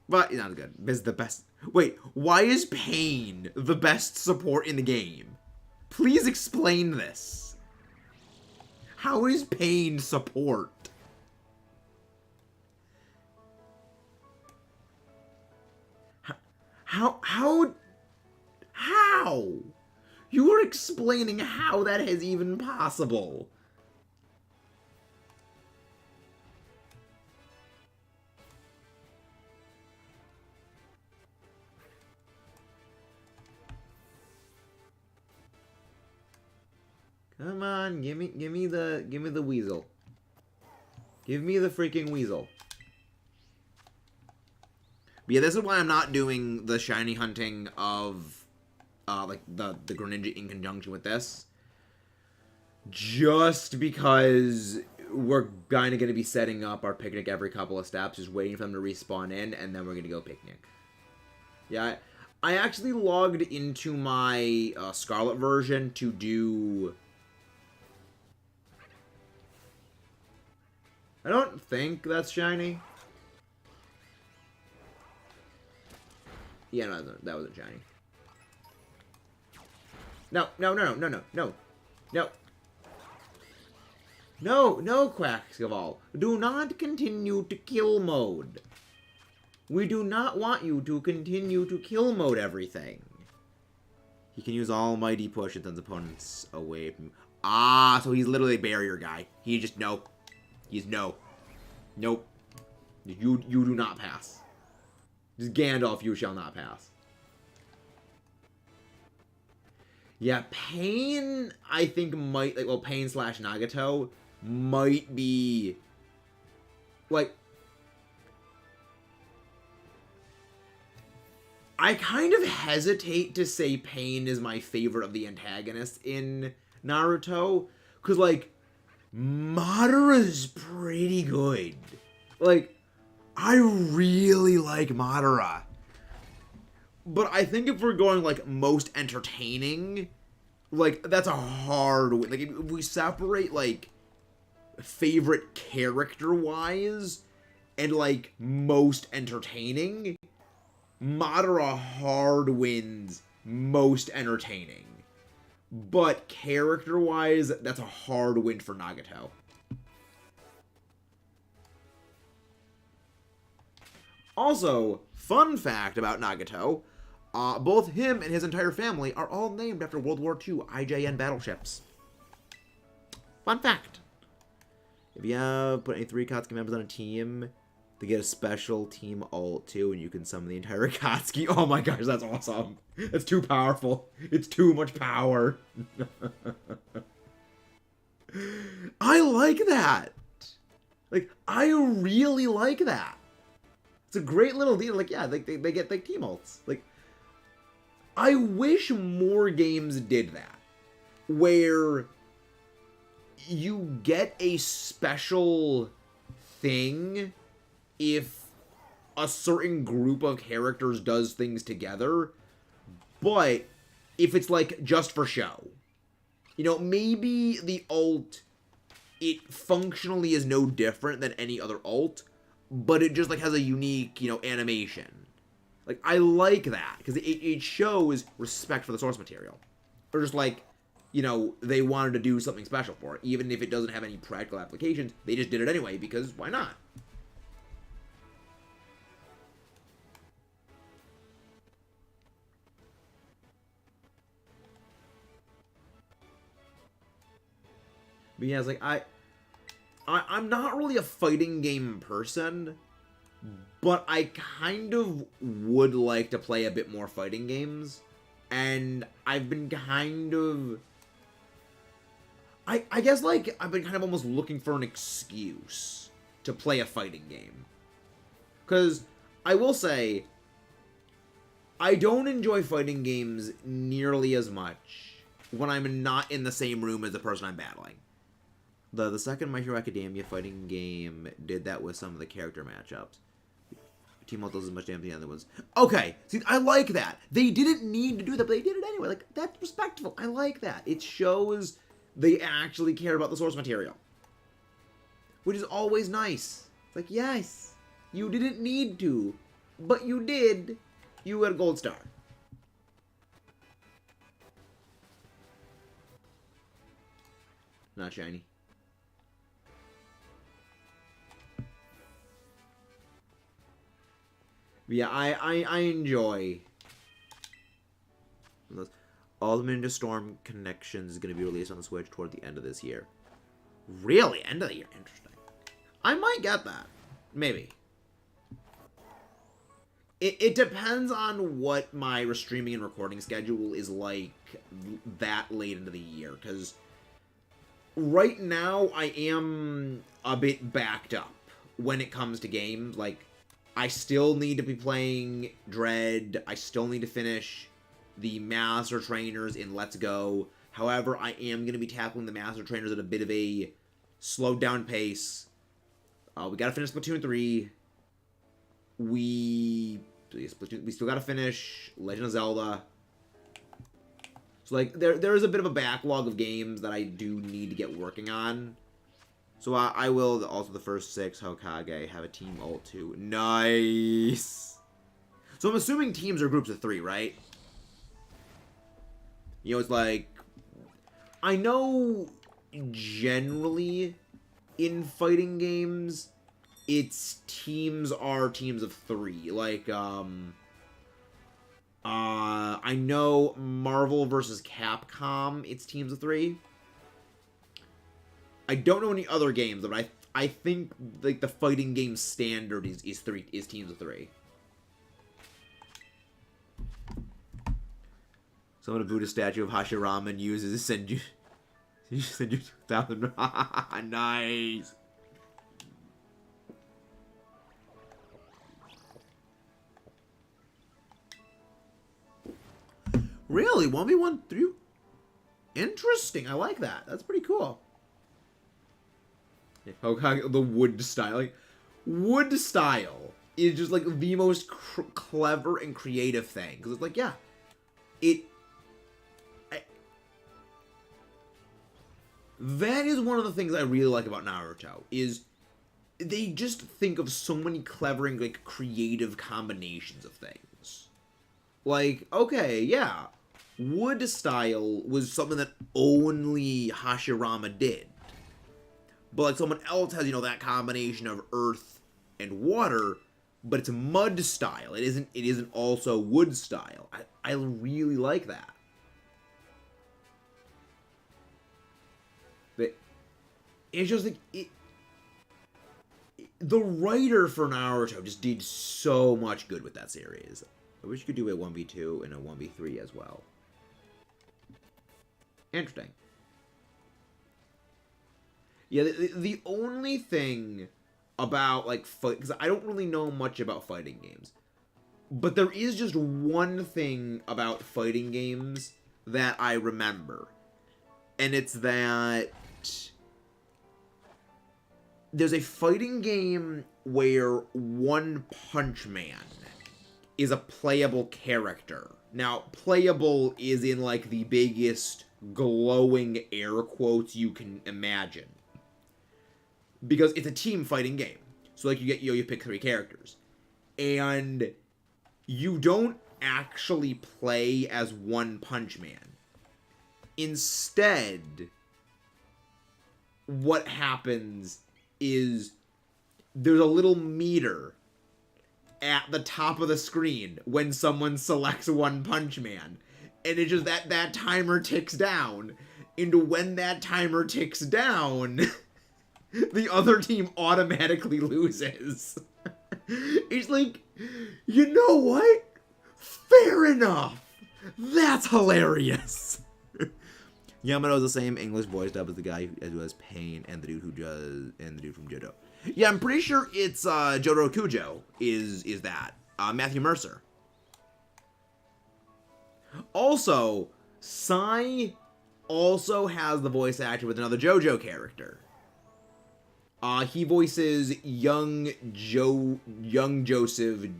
But not good. Is the best. Wait, why is Pain the best support in the game? Please explain this. How is Pain support? How? You are explaining how that is even possible. Come on, give me the weasel. Give me the freaking weasel. But yeah, this is why I'm not doing the shiny hunting of like the Greninja in conjunction with this. Just because we're kind of going to be setting up our picnic every couple of steps, just waiting for them to respawn in, and then we're going to go picnic. Yeah, I actually logged into my Scarlet version to do... I don't think that's shiny. Yeah, no, that wasn't shiny. No. No, Quaxcaval. Do not continue to kill mode. We do not want you to continue to kill mode everything. He can use Almighty Push and sends opponents away from... Ah, so he's literally a barrier guy. He just, no. He's no. Nope. You do not pass. Just Gandalf, you shall not pass. Yeah, Pain, I think might, like, well, Pain / Nagato might be, like, I kind of hesitate to say Pain is my favorite of the antagonists in Naruto, because, like, Madara's pretty good. Like, I really like Madara. But I think if we're going, like, most entertaining, like, that's a hard one. Like, if we separate, like, favorite character-wise and, like, most entertaining, Madara hard wins most entertaining. But character-wise, that's a hard win for Nagato. Also, fun fact about Nagato, both him and his entire family are all named after World War II IJN battleships. Fun fact. If you put any 3 Akatsuki members on a team, they get a special team ult too, and you can summon the entire Akatsuki. Oh my gosh, that's awesome. That's too powerful. It's too much power. I like that. Like, I really like that. It's a great little deal. Like, yeah, they get, like, team ults. Like, I wish more games did that. Where you get a special thing if a certain group of characters does things together, but if it's, like, just for show. You know, maybe the ult, it functionally is no different than any other ult, but it just, like, has a unique, you know, animation. Like, I like that, because it shows respect for the source material. Or just, like, you know, they wanted to do something special for it. Even if it doesn't have any practical applications, they just did it anyway, because why not? But yeah, it's like, I'm not really a fighting game person, but I kind of would like to play a bit more fighting games. And I've been kind of... I guess, like, I've been kind of almost looking for an excuse to play a fighting game. Because, I will say, I don't enjoy fighting games nearly as much when I'm not in the same room as the person I'm battling. The second My Hero Academia fighting game did that with some of the character matchups. Team Ult does as much damage as the other ones. Okay, see, I like that. They didn't need to do that, but they did it anyway. Like, that's respectful. I like that. It shows they actually care about the source material. Which is always nice. It's like, yes, you didn't need to, but you did. You got a gold star. Not shiny. But yeah, I enjoy those. Ultimate Ninja Storm Connections is going to be released on the Switch toward the end of this year. Really? End of the year? Interesting. I might get that. Maybe. It depends on what my streaming and recording schedule is like that late into the year. Because right now, I am a bit backed up when it comes to games. Like, I still need to be playing Dread. I still need to finish the Master Trainers in Let's Go. However, I am going to be tackling the Master Trainers at a bit of a slowed down pace. We got to finish Splatoon 3. We still got to finish Legend of Zelda. So, like, there is a bit of a backlog of games that I do need to get working on. So I will, also the first 6 Hokage, have a team ult too. Nice! So I'm assuming teams are groups of 3, right? You know, it's like... I know generally in fighting games, its teams are teams of 3. Like, I know Marvel vs. Capcom, it's teams of 3. I don't know any other games, but I think like the fighting game standard is teams of 3. Someone a Buddha statue of Hashirama uses Senju 2000. Nice. Really? 1v1 through? Interesting. I like that. That's pretty cool. Hokage, the wood style. Like, wood style is just, like, the most clever and creative thing. Because it's like, yeah, that is one of the things I really like about Naruto, is they just think of so many clever and, like, creative combinations of things. Like, okay, yeah, wood style was something that only Hashirama did. But, like, someone else has, you know, that combination of earth and water, but it's mud style. It isn't also wood style. I really like that. But it's just, like, the writer for Naruto just did so much good with that series. I wish you could do a 1v2 and a 1v3 as well. Interesting. Yeah, the only thing about, like, fight, because I don't really know much about fighting games, but there is just one thing about fighting games that I remember, and it's that there's a fighting game where One Punch Man is a playable character. Now, playable is in, like, the biggest glowing air quotes you can imagine. Because it's a team fighting game. So, like, you pick 3 characters. And you don't actually play as One Punch Man. Instead, what happens is there's a little meter at the top of the screen when someone selects One Punch Man. And it's just that timer ticks down. And when that timer ticks down, the other team automatically loses. It's like, you know what? Fair enough. That's hilarious. Yamato's the same English voice dub as the guy who has Pain and the dude from JoJo. Yeah, I'm pretty sure it's Jotaro Kujo is that. Matthew Mercer. Also, Sai also has the voice actor with another JoJo character. He voices young Joseph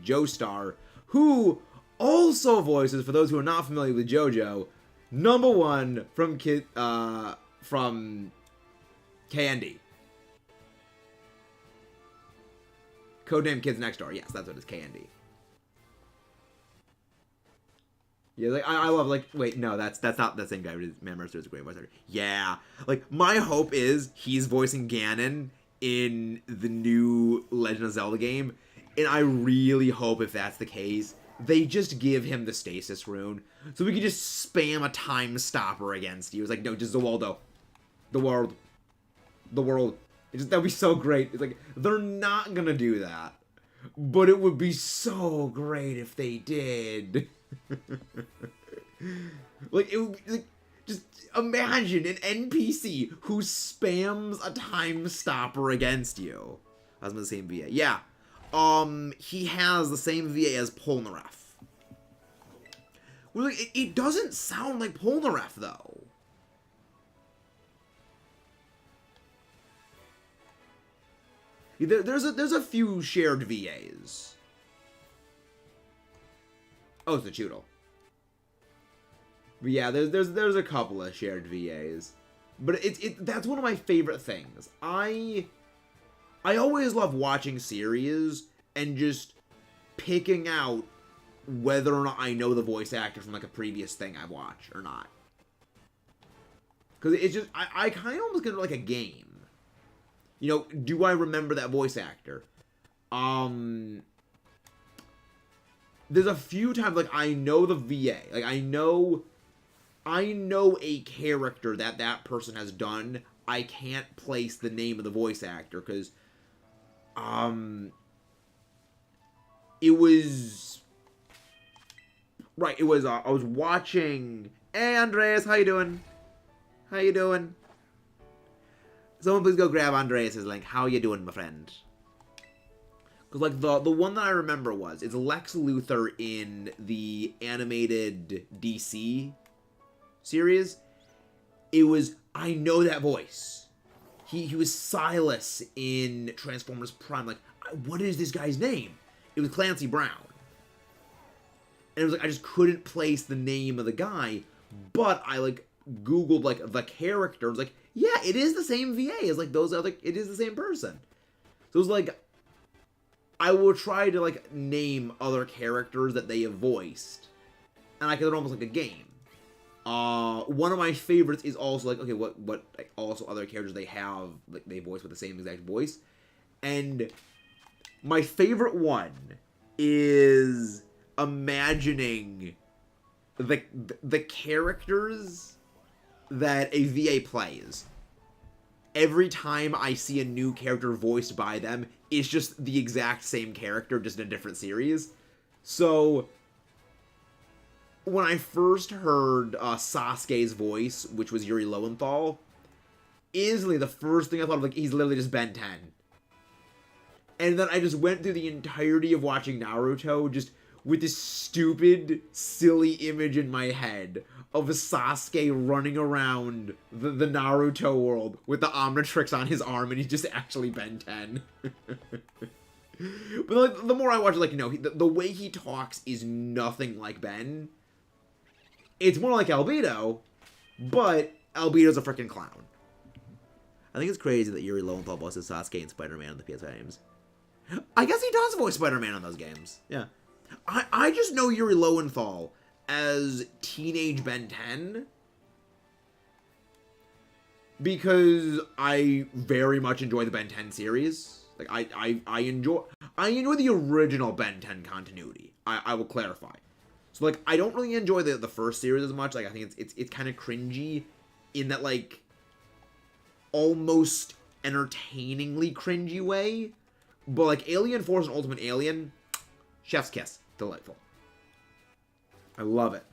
Joestar, who also voices, for those who are not familiar with JoJo, number 1 from Candy. Codename Kids Next Door. Yes, that's what it's, Candy. Yeah, like, I love, like, wait, no, that's not the same guy. Man, Mercer is a great voice actor. Yeah. Like, my hope is he's voicing Ganon in the new Legend of Zelda game, and I really hope, if that's the case, they just give him the stasis rune, so we can just spam a time stopper against you. It's like, no, just Zawaldo. The world. That'd be so great. It's like, they're not gonna do that, but it would be so great if they did. Like, it would be, like, just imagine an NPC who spams a time stopper against you. That's the same VA. Yeah. He has the same VA as Polnareff. Well, like, it doesn't sound like Polnareff, though. There's a few shared VAs. Oh, it's a Choodle. But yeah, there's a couple of shared VAs, but that's one of my favorite things. I always love watching series and just picking out whether or not I know the voice actor from, like, a previous thing I watch or not. Because it's just, I kind of almost get it like a game. You know, do I remember that voice actor? There's a few times, like, I know the VA. Like, I know a character that person has done. I can't place the name of the voice actor, because, it was, right, it was, I was watching, hey, Andreas, how you doing? How you doing? Someone please go grab Andreas' link. How you doing, my friend? Because, like, the one that I remember it's Lex Luthor in the animated DC series. It was, I know that voice. He was Silas in Transformers Prime. Like, what is this guy's name? It was Clancy Brown. And it was like, I just couldn't place the name of the guy. But I, like, Googled, like, the character. I was like, yeah, it is the same VA as, like, those other, it is the same person. So it was like, I will try to, like, name other characters that they have voiced. And I could almost like a game. One of my favorites is also, like, okay, what like, also other characters they have, like, they voice with the same exact voice. And my favorite one is imagining the characters that a VA plays. Every time I see a new character voiced by them, it's just the exact same character, just in a different series. So, when I first heard Sasuke's voice, which was Yuri Lowenthal, instantly the first thing I thought of, like, he's literally just Ben 10. And then I just went through the entirety of watching Naruto, just with this stupid, silly image in my head of Sasuke running around the Naruto world with the Omnitrix on his arm, and he's just actually Ben 10. But, like, the more I watch it, like, no, the way he talks is nothing like Ben. It's more like Albedo, but Albedo's a freaking clown. I think it's crazy that Yuri Lowenthal voices Sasuke and Spider-Man in the PS5 games. I guess he does voice Spider-Man on those games. Yeah. I just know Yuri Lowenthal as teenage Ben 10 because I very much enjoy the Ben 10 series. Like, I enjoy the original Ben 10 continuity. I will clarify. So, like, I don't really enjoy the first series as much. Like, I think it's kind of cringy in that, like, almost entertainingly cringy way. But, like, Alien Force and Ultimate Alien, chef's kiss. Delightful. I love it.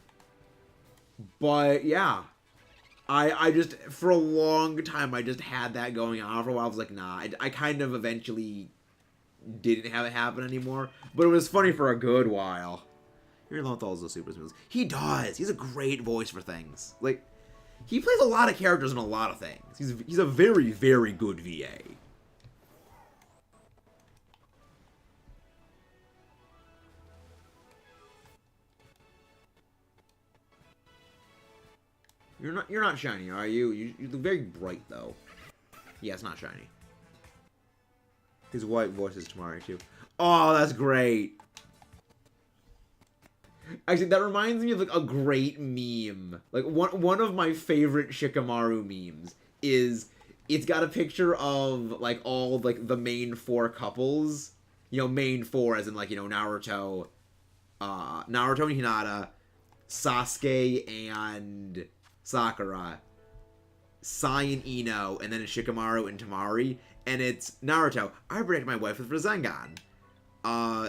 But, yeah. I just, for a long time, I just had that going on for a while. I was like, nah. I kind of eventually didn't have it happen anymore. But it was funny for a good while. Yuri Lowenthal is a super smooth. He does. He's a great voice for things. Like, he plays a lot of characters in a lot of things. He's a very, very good VA. You're not shiny, are you? You look very bright though. Yeah, it's not shiny. His white voice is Tamari too. Oh, that's great. Actually, that reminds me of, like, a great meme. Like, one of my favorite Shikamaru memes is it's got a picture of, like, all, like, the main 4 couples. You know, main 4 as in, like, you know, Naruto and Hinata, Sasuke and Sakura, Sai and Ino, and then it's Shikamaru and Tamari. And it's Naruto, I protect my wife with Rasengan.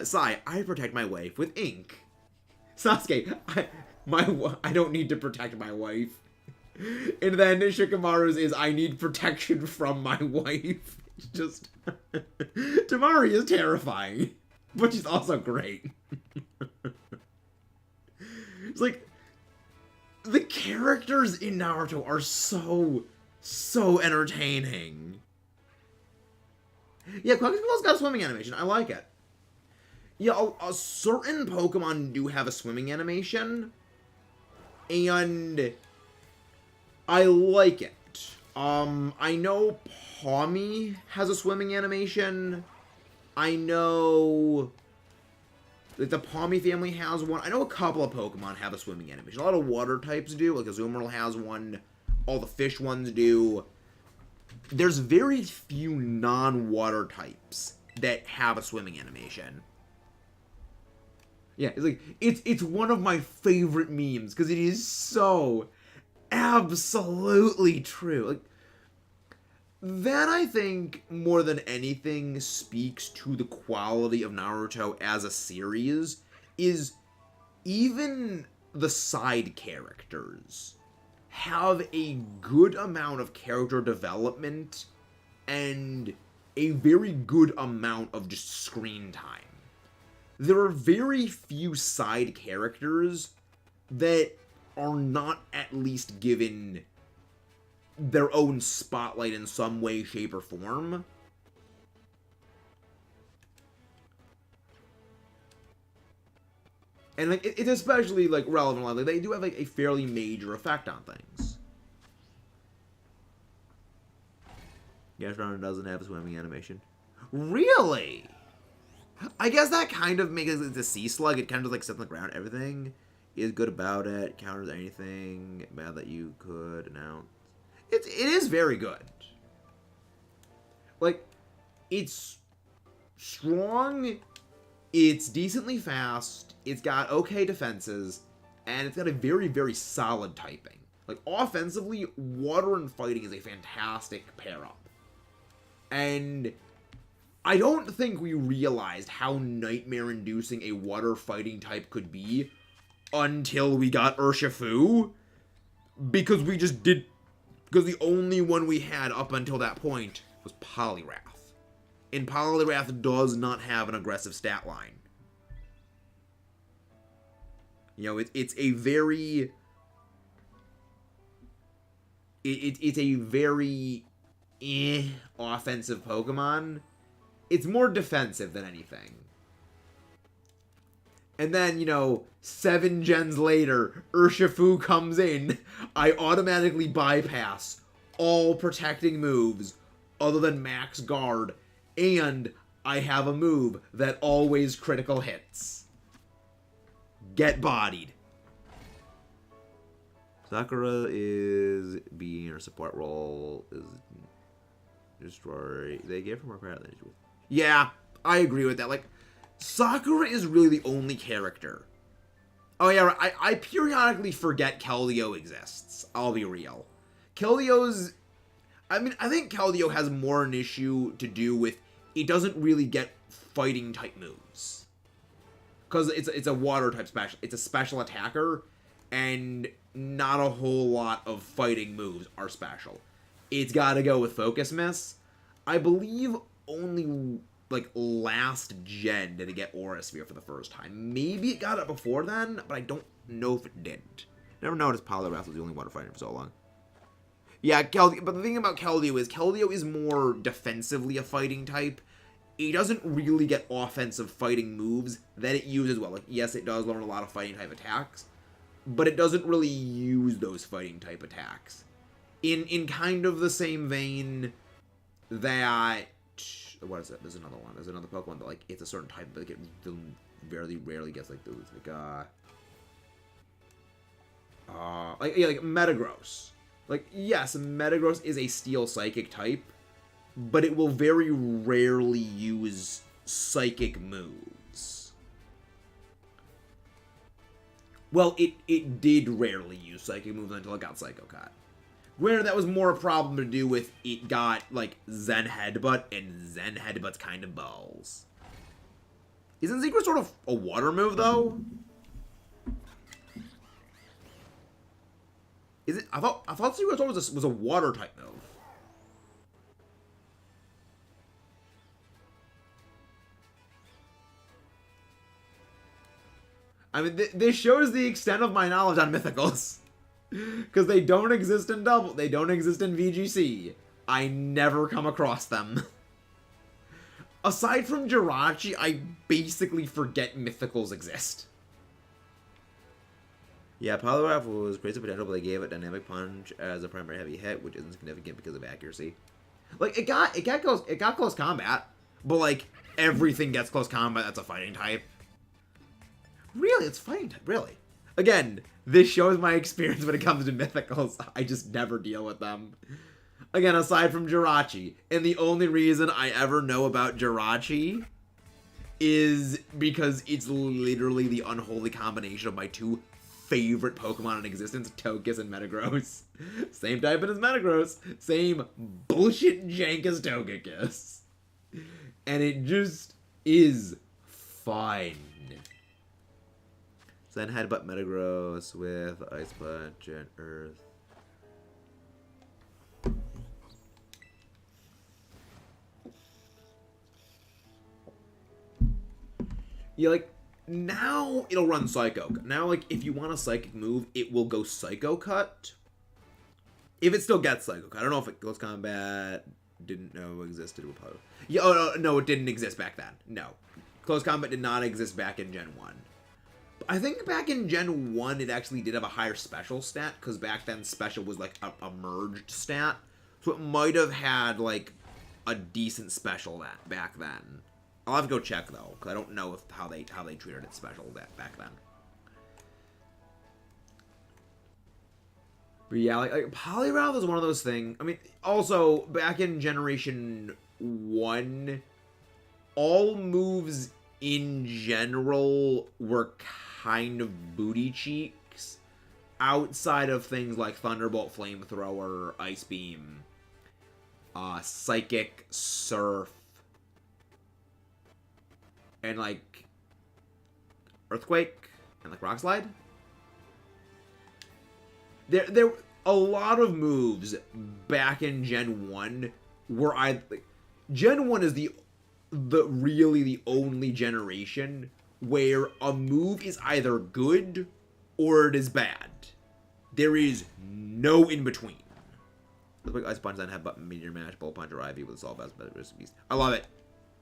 Sai, I protect my wife with ink. Sasuke, I don't need to protect my wife. And then Shikamaru's is, I need protection from my wife. It's just... Tamari is terrifying. But she's also great. It's like... The characters in Naruto are so entertaining. Yeah, Quack's got a swimming animation. I like it. Yeah, a certain Pokemon do have a swimming animation, and I like it. I know Pawmi has a swimming animation. I know that the Pawmi family has one. I know a couple of Pokemon have a swimming animation. A lot of water types do, like Azumarill has one. All the fish ones do. There's very few non-water types that have a swimming animation. Yeah, it's like, it's one of my favorite memes, because it is so absolutely true. Like, that, I think, more than anything, speaks to the quality of Naruto as a series, is even the side characters have a good amount of character development and a very good amount of just screen time. There are very few side characters that are not at least given their own spotlight in some way, shape, or form. And like it's especially like relevant. Like they do have like a fairly major effect on things. Gastron doesn't have a swimming animation. Really? I guess that kind of makes it a sea slug. It kind of like sits on the ground. Everything is good about it. Counters anything bad that you could announce. It is very good. Like, it's strong. It's decently fast. It's got okay defenses, and it's got a very, very solid typing. Like, offensively, water and fighting is a fantastic pair-up. And I don't think we realized how nightmare-inducing a water fighting type could be until we got Urshifu, because we just did... Because the only one we had up until that point was Poliwrath. And Poliwrath does not have an aggressive stat line. You know, it's a very... It's a very... offensive Pokemon. It's more defensive than anything. And then, you know, 7 gens later, Urshifu comes in. I automatically bypass all protecting moves other than Max Guard. And I have a move that always critical hits. Get bodied. Sakura is being her support role is destroy. They gave her more power than usual. Yeah, I agree with that. Like, Sakura is really the only character. Oh yeah, I periodically forget Keldeo exists. I'll be real. Keldeo's... I mean, I think Keldeo has more an issue to do with it doesn't really get fighting type moves. Because it's a water type special. It's a special attacker, and not a whole lot of fighting moves are special. It's got to go with Focus Miss. I believe only like last gen did it get Aura Sphere for the first time. Maybe it got it before then, but I don't know if it didn't. Never noticed Poliwrath was the only water fighter for so long. Yeah, Keldeo, but the thing about Keldeo is more defensively a fighting type. It doesn't really get offensive fighting moves that it uses well. Like, yes, it does learn a lot of fighting type attacks, but it doesn't really use those fighting type attacks. In kind of the same vein that... What is it? There's another one. There's another Pokemon that, like, it's a certain type, but it very rarely gets, like, those. Like, yeah, like Metagross. Like, yes, Metagross is a Steel Psychic type, but it will very rarely use Psychic moves. Well, it did rarely use Psychic moves until it got Psycho Cut. Granted, that was more a problem to do with it got, like, Zen Headbutt, and Zen Headbutt's kind of balls. Isn't Secret sort of a water move, though? Is it? I thought Secret Sword was a water type move. I mean, this shows the extent of my knowledge on Mythicals. Because they don't exist in Double. They don't exist in VGC. I never come across them. Aside from Jirachi, I basically forget Mythicals exist. Yeah, Poliwrath was crazy potential, but they gave it Dynamic Punch as a primary heavy hit, which isn't significant because of accuracy. Like, it got close combat, but like everything gets close combat that's a fighting type. Really? It's fighting type, really? Again, this shows my experience when it comes to Mythicals. I just never deal with them. Again, aside from Jirachi. And the only reason I ever know about Jirachi is because it's literally the unholy combination of my two favorite Pokemon in existence, Togekiss and Metagross. Same type as Metagross. Same bullshit jank as Togekiss. And it just is fine. Then Headbutt Metagross with Ice Punch and Earth. Yeah, like, now it'll run Psycho. Now, like, if you want a Psychic move, it will go Psycho Cut. If it still gets Psycho Cut. I don't know if it Close Combat didn't know existed. Yeah, oh, no, it didn't exist back then. No. Close Combat did not exist back in Gen 1. I think back in Gen 1, it actually did have a higher special stat, because back then special was, like, a merged stat. So it might have had, like, a decent special back then. I'll have to go check, though, because I don't know how they treated it special back then. But yeah, like Poliwrath is one of those things. I mean, also, back in Generation 1, all moves in general were kind of booty cheeks, outside of things like Thunderbolt, Flamethrower, Ice Beam, Psychic, Surf, and like Earthquake, and like Rock Slide. There a lot of moves back in Gen 1 were Gen 1 is really the only generation where a move is either good or it is bad. There is no in between. Like Ice Punch, then have Meteor Mash, Bullet Punch, or Ivy with Assault Vest, Metagross Beast. I love it.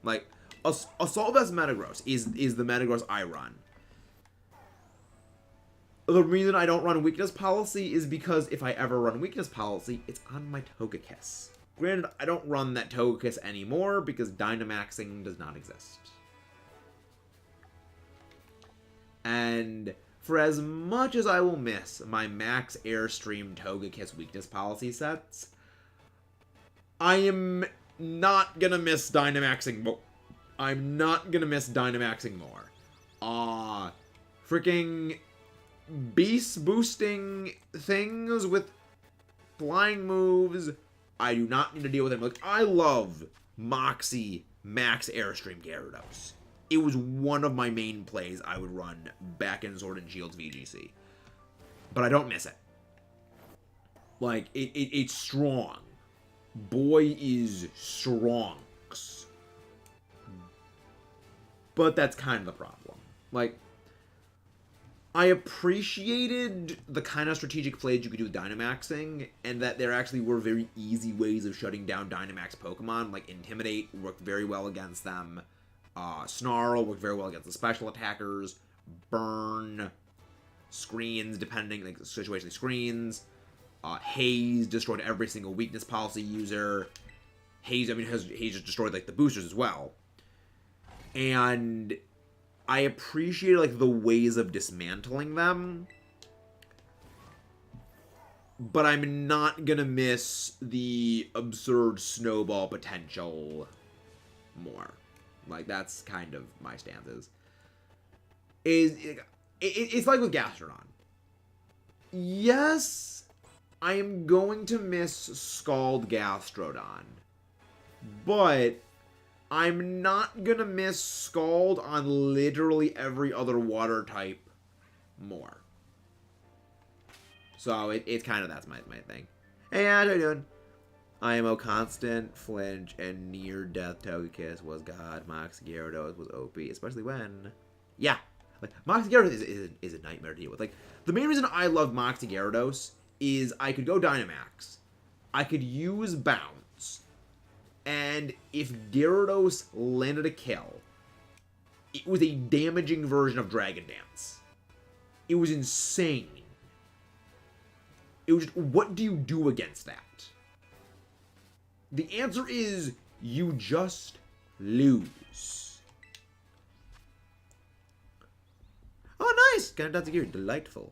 Like, Assault Vest Metagross is the Metagross I run. The reason I don't run Weakness Policy is because if I ever run Weakness Policy, it's on my Togekiss. Granted, I don't run that Togekiss anymore because Dynamaxing does not exist. And for as much as I will miss my Max Airstream Togekiss Weakness Policy sets, I am not gonna miss Dynamaxing more. I'm not gonna miss Dynamaxing more. Freaking beast boosting things with flying moves, I do not need to deal with them. Like, I love Moxie Max Airstream Gyarados. It was one of my main plays I would run back in Sword and Shield's VGC. But I don't miss it. Like, it's strong. Boy is strong. But that's kind of the problem. Like, I appreciated the kind of strategic plays you could do with Dynamaxing, and that there actually were very easy ways of shutting down Dynamax Pokemon, like Intimidate worked very well against them, Snarl worked very well against the special attackers, Burn, Screens, depending, like, situationally Screens, Haze destroyed every single Weakness Policy user, Haze just destroyed, like, the boosters as well, and I appreciate, like, the ways of dismantling them, but I'm not gonna miss the absurd snowball potential more. Like, that's kind of my stances. It's like with Gastrodon. Yes, I am going to miss Scald Gastrodon, but I'm not gonna miss Scald on literally every other water type more. So it's kind of, that's my thing. Hey, how you doing? IMO Constant, Flinch, and Near Death Togekiss was God. Mox Gyarados was OP, especially when, yeah, like Mox Gyarados is a nightmare to deal with. Like, the main reason I love Mox Gyarados is I could go Dynamax, I could use Bounce, and if Gyarados landed a kill, it was a damaging version of Dragon Dance. It was insane. It was just, what do you do against that? The answer is, you just lose. Oh, nice! Kanata Gear, delightful.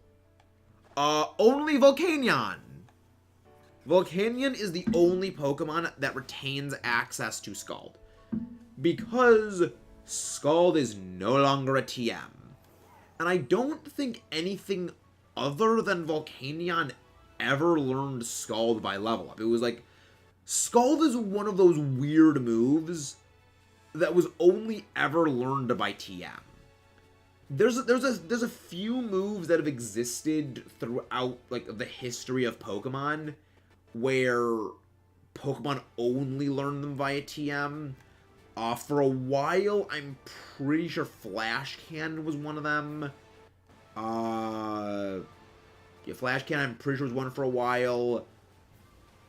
Only Volcanion. Volcanion is the only Pokemon that retains access to Scald, because Scald is no longer a TM. And I don't think anything other than Volcanion ever learned Scald by level up. It was like, Scald is one of those weird moves that was only ever learned by TM. There's a few moves that have existed throughout, like, the history of Pokemon where Pokemon only learn them via TM, For a while, I'm pretty sure Flash Cannon was one of them. Yeah, Flash Cannon, I'm pretty sure was one for a while.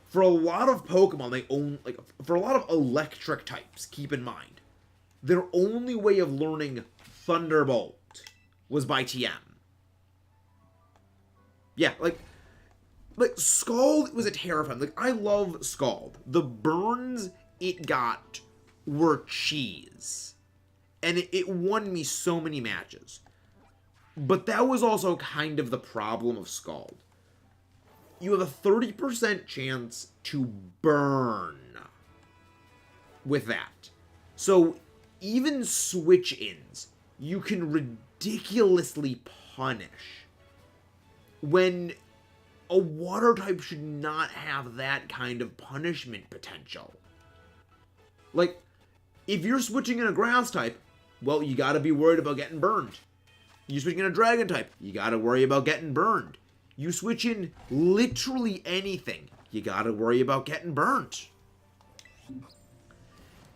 For a lot of Pokemon, they own, like, for a lot of electric types, keep in mind, their only way of learning Thunderbolt was by TM. Yeah, like Scald was a terrifying. Like, I love Scald. The burns it got were cheese. And it won me so many matches. But that was also kind of the problem of Scald. You have a 30% chance to burn with that. So, even switch-ins, you can ridiculously punish. When a water type should not have that kind of punishment potential. Like, if you're switching in a grass type, well, you gotta be worried about getting burned. You switch in a dragon type, you gotta worry about getting burned. You switch in literally anything, you gotta worry about getting burnt.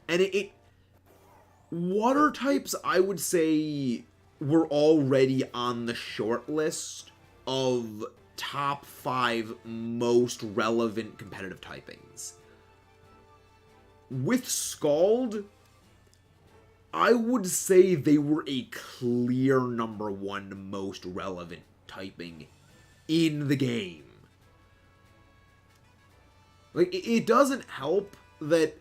And water types, I would say, were already on the short list of top 5 most relevant competitive typings. With Scald, I would say they were a clear number 1 most relevant typing in the game. Like, it doesn't help that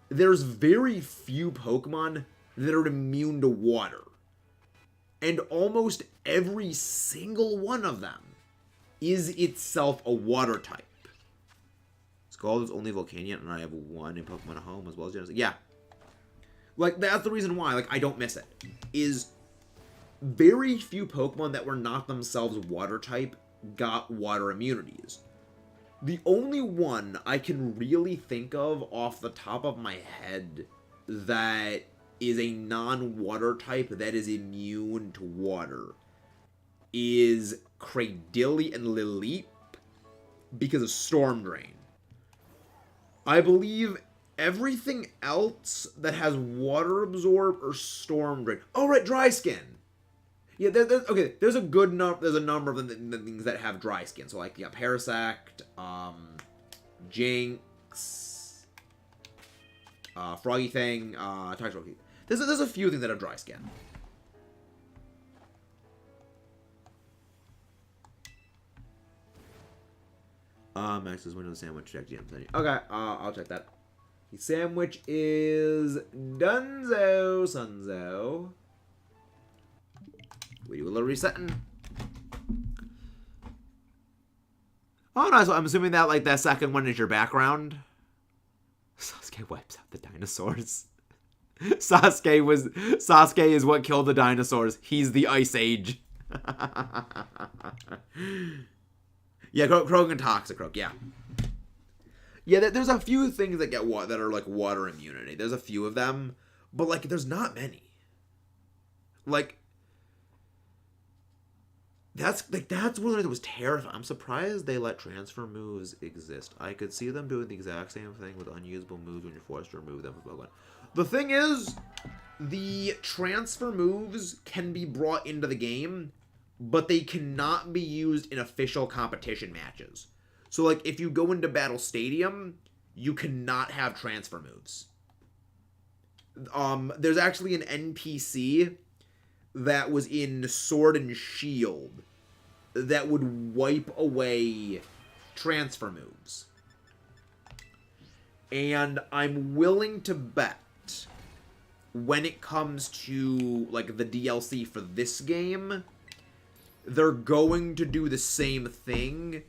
there's very few Pokemon that are immune to water. And almost every single one of them is itself a water type. Scald is only Volcanion, and I have 1 in Pokemon Home as well as Genesis. Yeah. Like, that's the reason why, like, I don't miss it. Is very few Pokemon that were not themselves water type got water immunities. The only one I can really think of off the top of my head that is a non-water type that is immune to water is Cradily and Lileep because of Storm Drain. I believe everything else that has Water Absorb or Storm Drain. Oh, right, Dry Skin. Yeah, okay, there's a good number. There's a number of things that have Dry Skin. So, like, yeah, Parasect, Jinx, Froggy Thing, Toxicroak. There's a few things that have Dry Skin. Max's window sandwich. Check GM. Okay, I'll check that. The sandwich is Dunzo Sunzo. We do a little resetting. Oh, no, so I'm assuming that, like, that second one is your background. Sasuke wipes out the dinosaurs. Sasuke is what killed the dinosaurs. He's the Ice Age. Yeah, Croak and Toxicroak, yeah. Yeah, there's a few things that get that are, like, water immunity. There's a few of them, but, like, there's not many. Like, that's one that was terrifying. I'm surprised they let transfer moves exist. I could see them doing the exact same thing with unusable moves when you're forced to remove them from Pokemon. The thing is, the transfer moves can be brought into the game, but they cannot be used in official competition matches. So, like, if you go into Battle Stadium, you cannot have transfer moves. There's actually an NPC that was in Sword and Shield that would wipe away transfer moves. And I'm willing to bet when it comes to, like, the DLC for this game, they're going to do the same thing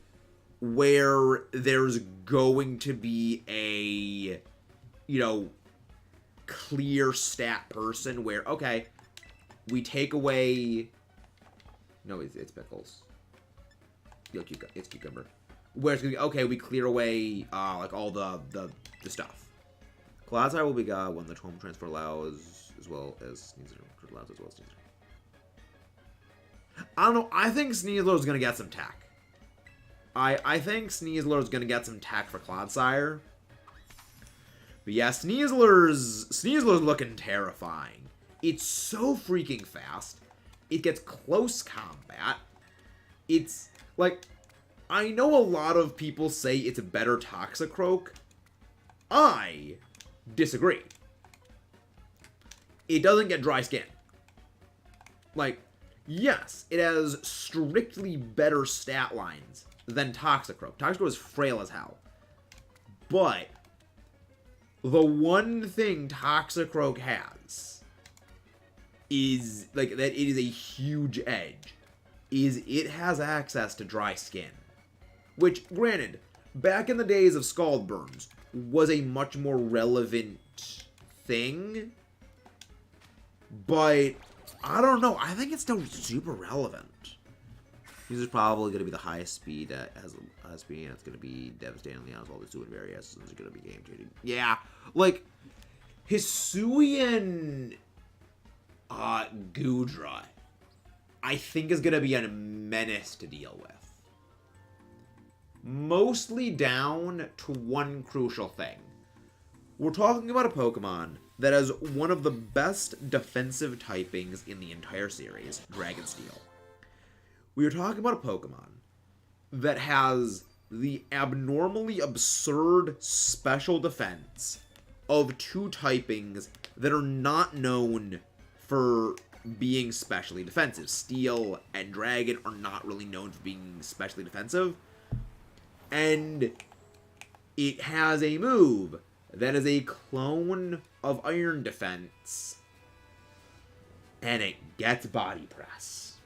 where there's going to be a, you know, clear stat person where, okay, we take away... No, it's Pickles. It's Cucumber. Where it's going to be, okay, we clear away, like, all the stuff. Clodsire will be got when the home transfer allows, as well as Sneasler. Allows as well as Sneasler. I don't know. I think Sneasler is going to get some tech. I think Sneasler is going to get some tech for Clodsire. But yeah, Sneasler's looking terrifying. It's so freaking fast. It gets close combat. It's, like, I know a lot of people say it's a better Toxicroak. I disagree. It doesn't get dry skin. Like, yes, it has strictly better stat lines than Toxicroak. Toxicroak is frail as hell. But the one thing Toxicroak has is, like, that it is a huge edge, is it has access to dry skin. Which, granted, back in the days of Scald Burns, was a much more relevant thing. But, I don't know, I think it's still super relevant. This is probably going to be the highest speed that has a high speed, and it's going to be devastatingly honest. All the Hisuian variations are going to be game changing. Yeah, like, Hisuian Goodra, I think is going to be a menace to deal with. Mostly down to one crucial thing. We're talking about a Pokemon that has one of the best defensive typings in the entire series, Dragon Steel. We are talking about a Pokemon that has the abnormally absurd special defense of two typings that are not known for being specially defensive. Steel and Dragon are not really known for being specially defensive. And it has a move that is a clone of Iron Defense. And it gets Body Press.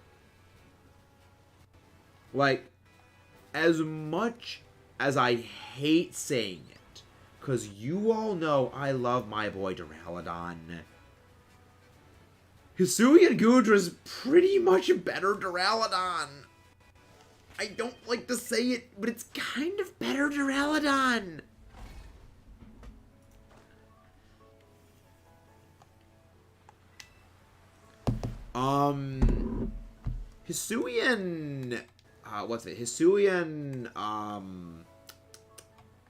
Like, as much as I hate saying it, because you all know I love my boy Duraludon, Hisuian Goodra's pretty much a better Duraludon. I don't like to say it, but it's kind of better Duraludon. Hisuian, Hisuian,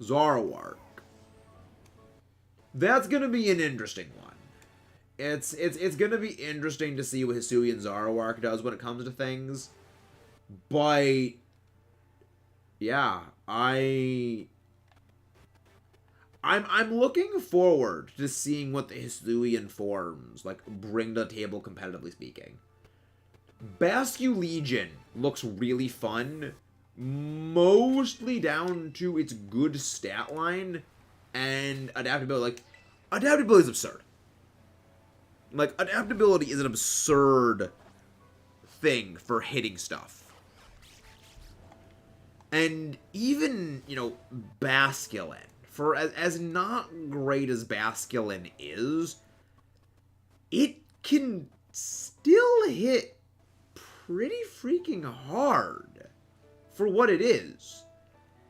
Zoroark. That's gonna be an interesting one. It's gonna be interesting to see what Hisuian Zoroark does when it comes to things. But yeah, I'm looking forward to seeing what the Hisuian forms like bring to the table, competitively speaking. Bascu Legion looks really fun, mostly down to its good stat line and adaptability. Like, adaptability is absurd. Like, adaptability is an absurd thing for hitting stuff. And even, you know, Basculin, for as not great as Basculin is, it can still hit pretty freaking hard for what it is.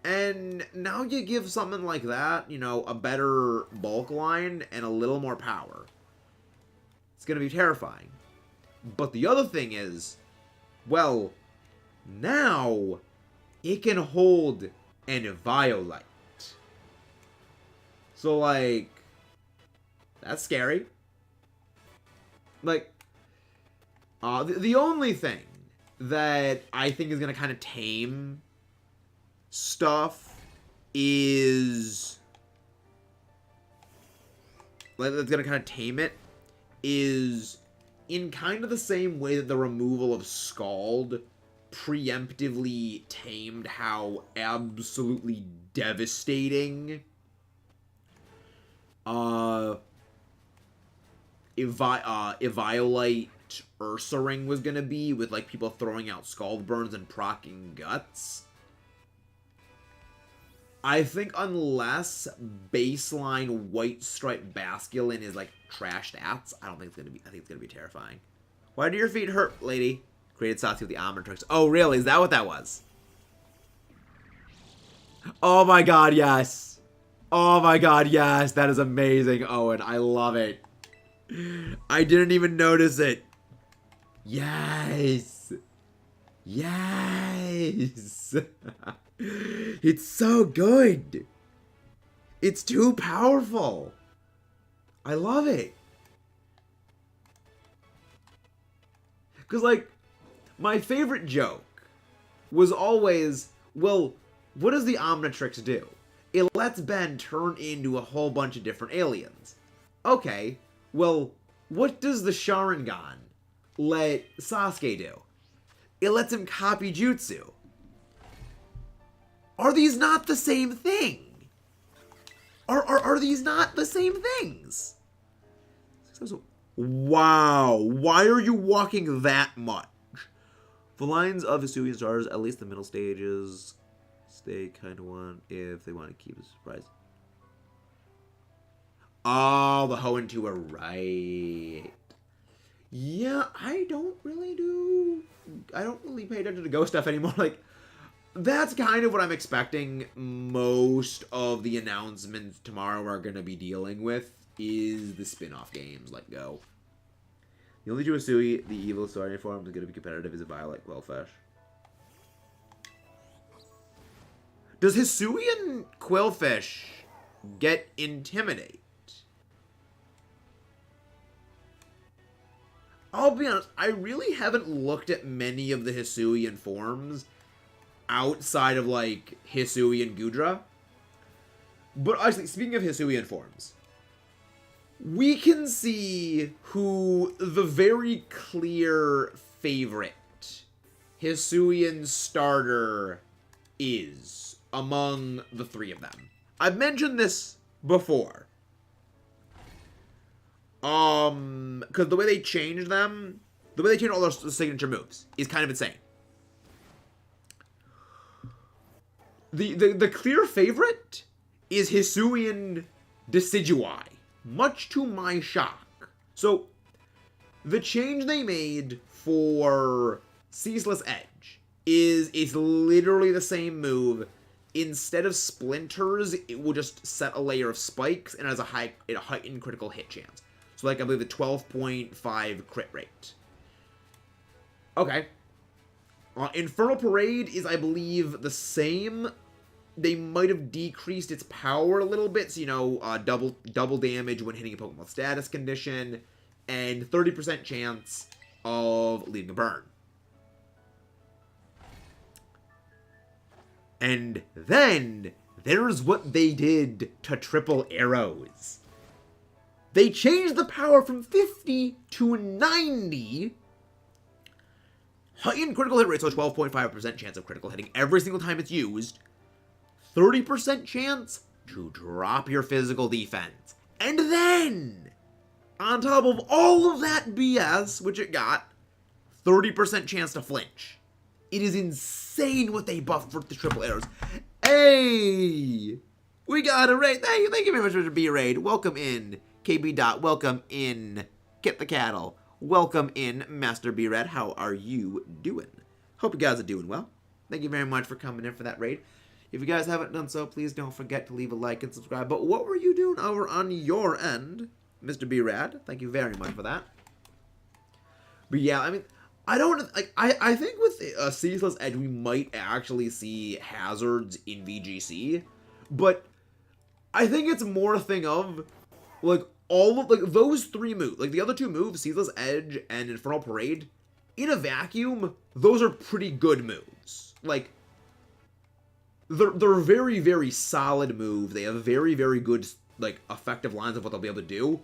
And now you give something like that, you know, a better bulk line and a little more power. It's going to be terrifying. But the other thing is, well, now it can hold an Violite. So, like, that's scary. Like, the only thing that I think is going to kind of tame stuff is, that's going to kind of tame it, is in kind of the same way that the removal of Scald preemptively tamed how absolutely devastating Eviolite Ursaring was gonna be, with like people throwing out Scald Burns and procking Guts. I think unless baseline White Stripe Basculin is like trash stats, I think it's gonna be terrifying. Why do your feet hurt, lady? Created Satsu with the Almond Tricks. Oh, really? Is that what that was? Oh my god, yes. Oh my god, yes. That is amazing, Owen. I love it. I didn't even notice it. Yes. Yes. It's so good. It's too powerful. I love it. Because, like, my favorite joke was always, well, what does the Omnitrix do? It lets Ben turn into a whole bunch of different aliens. Okay, well, what does the Sharingan let Sasuke do? It lets him copy jutsu. Are these not the same thing? Are these not the same things? Wow, why are you walking that much? The lines of Hisuian stars, at least the middle stages, they kind of want if they want to keep a surprise. Oh, the Hoenn 2 are right. Yeah, I don't really pay attention to ghost stuff anymore. Like, that's kind of what I'm expecting most of the announcements tomorrow are going to be dealing with, is the spin-off games. Let go. The only true Hisui, the evil starting form, is going to be competitive is a Violet Quillfish. Does Hisuian Quillfish get Intimidate? I'll be honest, I really haven't looked at many of the Hisuian forms outside of, like, Hisuian Gudra. But actually, speaking of Hisuian forms, we can see who the very clear favorite Hisuian starter is among the three of them. I've mentioned this before. Because the way they changed them, the way they changed all their signature moves is kind of insane. The clear favorite is Hisuian Decidueye, much to my shock. So, the change they made for Ceaseless Edge is it's literally the same move. Instead of splinters, it will just set a layer of spikes and has a heightened critical hit chance. So, like, I believe the 12.5 crit rate. Okay. Infernal Parade is, I believe, the same. They might have decreased its power a little bit. So, you know, double damage when hitting a Pokemon status condition. And 30% chance of leaving a burn. And then, there's what they did to Triple Arrows. They changed the power from 50 to 90. Heightened critical hit rate, so 12.5% chance of critical hitting every single time it's used. 30% chance to drop your physical defense. And then, on top of all of that BS, which it got, 30% chance to flinch. It is insane what they buffed for the Triple Arrows. Hey! We got a raid. Thank you very much for the B-Raid. Welcome in. KB Dot, welcome in. Get the Cattle. Welcome in, Master B-Red. How are you doing? Hope you guys are doing well. Thank you very much for coming in for that raid. If you guys haven't done so, please don't forget to leave a like and subscribe. But what were you doing over on your end, Mr. B-Rad? Thank you very much for that. But yeah, I mean, I don't, like, I think with Ceaseless Edge, we might actually see hazards in VGC. But I think it's more a thing of, like, all of, like, those three moves, like, the other two moves, Ceaseless Edge and Infernal Parade, in a vacuum, those are pretty good moves. Like, they're very, very solid moves. They have very, very good, like, effective lines of what they'll be able to do.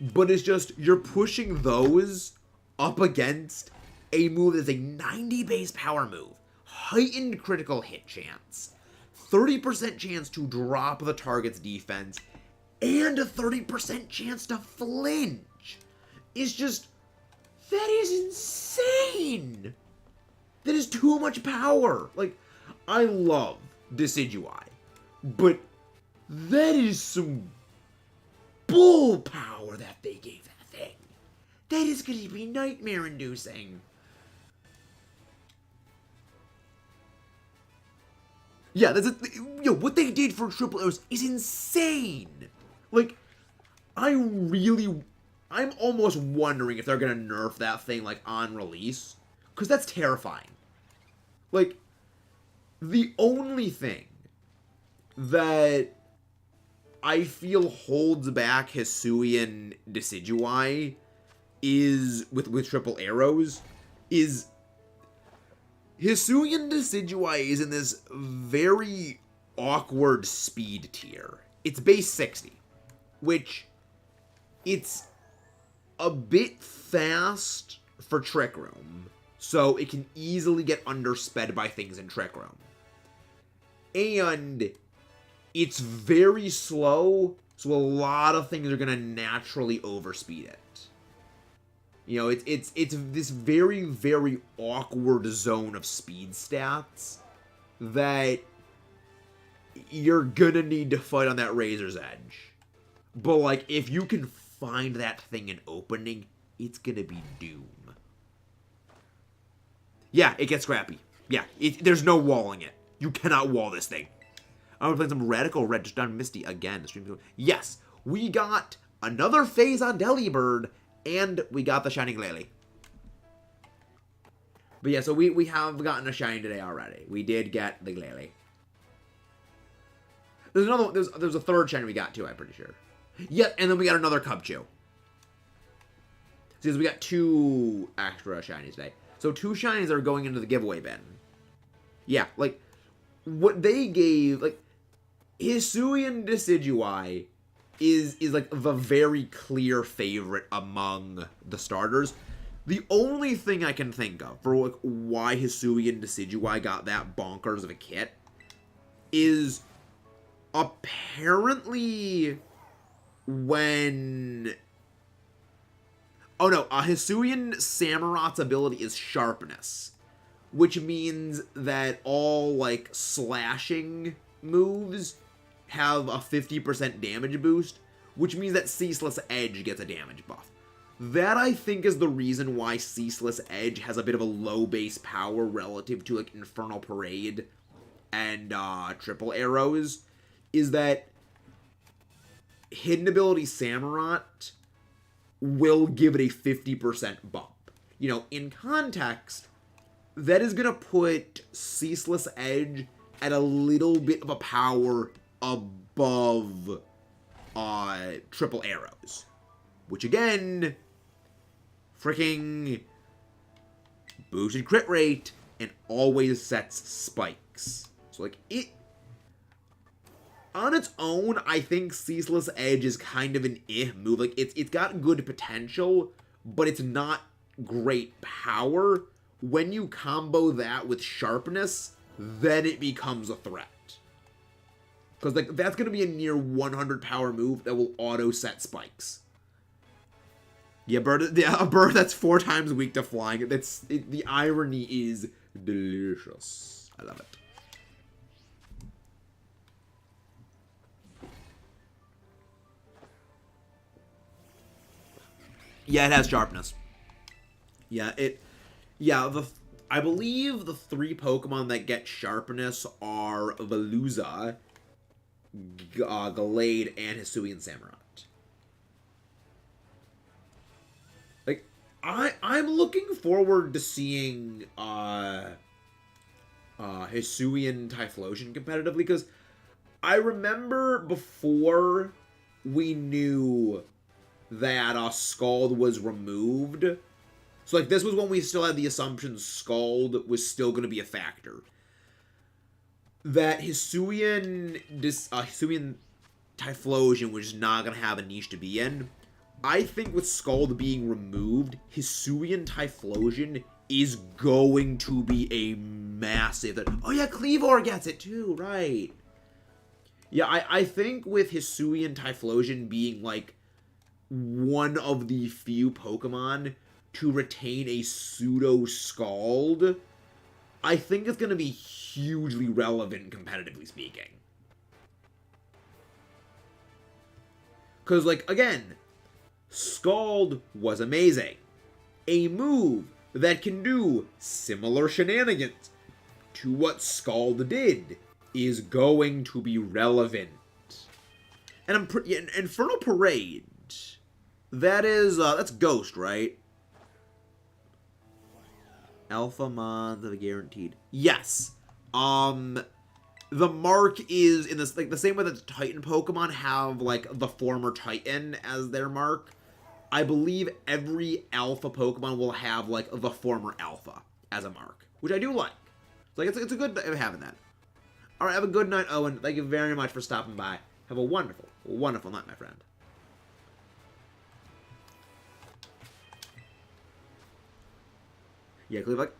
But it's just, you're pushing those up against a move that's a 90 base power move. Heightened critical hit chance. 30% chance to drop the target's defense. And a 30% chance to flinch. It's just, that is insane. That is too much power. Like, I love Decidueye, but that is some bull power that they gave that thing. That is going to be nightmare-inducing. Yeah, that's it. Yo, what they did for Triple Arrows is insane. Like, I'm almost wondering if they're gonna nerf that thing, like, on release. Because that's terrifying. Like, the only thing that I feel holds back Hisuian Decidueye is, with triple arrows, is Hisuian Decidueye is in this very awkward speed tier. It's base 60, which it's a bit fast for Trick Room, so it can easily get undersped by things in Trick Room. And it's very slow, so a lot of things are going to naturally overspeed it. You know, it's this very, very awkward zone of speed stats that you're gonna need to fight on that razor's edge. But, like, if you can find that thing in opening, it's gonna be doom. Yeah, it gets scrappy. Yeah, there's no walling it. You cannot wall this thing. I'm gonna play some Radical Red just down Misty again. Yes, we got another phase on Delibird, and we got the Shining Glalie. But yeah, so we have gotten a shiny today already. We did get the Glalie. There's another one, there's a third shiny we got too, I'm pretty sure. Yeah, and then we got another Cubchoo. So we got 2 extra shinies today. So 2 shinies are going into the giveaway bin. Yeah, like, what they gave, like, Hisuian Decidueye is like the very clear favorite among the starters. The only thing I can think of for like why Hisuian Decidueye got that bonkers of a kit is apparently when... Oh no, Hisuian Samurot's ability is Sharpness, which means that all like slashing moves have a 50% damage boost, which means that Ceaseless Edge gets a damage buff. That, I think, is the reason why Ceaseless Edge has a bit of a low base power relative to, like, Infernal Parade and Triple Arrows, is that Hidden Ability Samurott will give it a 50% bump. You know, in context, that is going to put Ceaseless Edge at a little bit of a power above Triple Arrows, which again, freaking boosted crit rate and always sets spikes. So like it on its own, I think Ceaseless Edge is kind of an move. Like it's got good potential, but it's not great power. When you combo that with Sharpness, then it becomes a threat. Because like that's going to be a near 100 power move that will auto-set spikes. Yeah, a bird that's 4 times weak to flying. The irony is delicious. I love it. Yeah, it has Sharpness. Yeah, I believe the 3 Pokemon that get Sharpness are Veluza, Gallade, and Hisuian Samurott. Like, I'm looking forward to seeing Hisuian Typhlosion competitively, because I remember before we knew that Scald was removed. So, like, this was when we still had the assumption Scald was still going to be a factor. That Hisuian Typhlosion was just not going to have a niche to be in. I think with Scald being removed, Hisuian Typhlosion is going to be a massive... Oh yeah, Cleavor gets it too, right. Yeah, I think with Hisuian Typhlosion being, like, one of the few Pokemon to retain a pseudo-Scald, I think it's going to be hugely relevant, competitively speaking. Because, like, again, Scald was amazing. A move that can do similar shenanigans to what Scald did is going to be relevant. And Infernal Parade, that's Ghost, right? Alpha Mon, the guaranteed. Yes. the mark is in this, like, the same way that Titan Pokemon have, like, the former Titan as their mark. I believe every Alpha Pokemon will have, like, the former Alpha as a mark, which I do like. Like, it's a good having that. All right, have a good night, Owen. Thank you very much for stopping by. Have a wonderful, wonderful night, my friend. Yeah, Cleaver.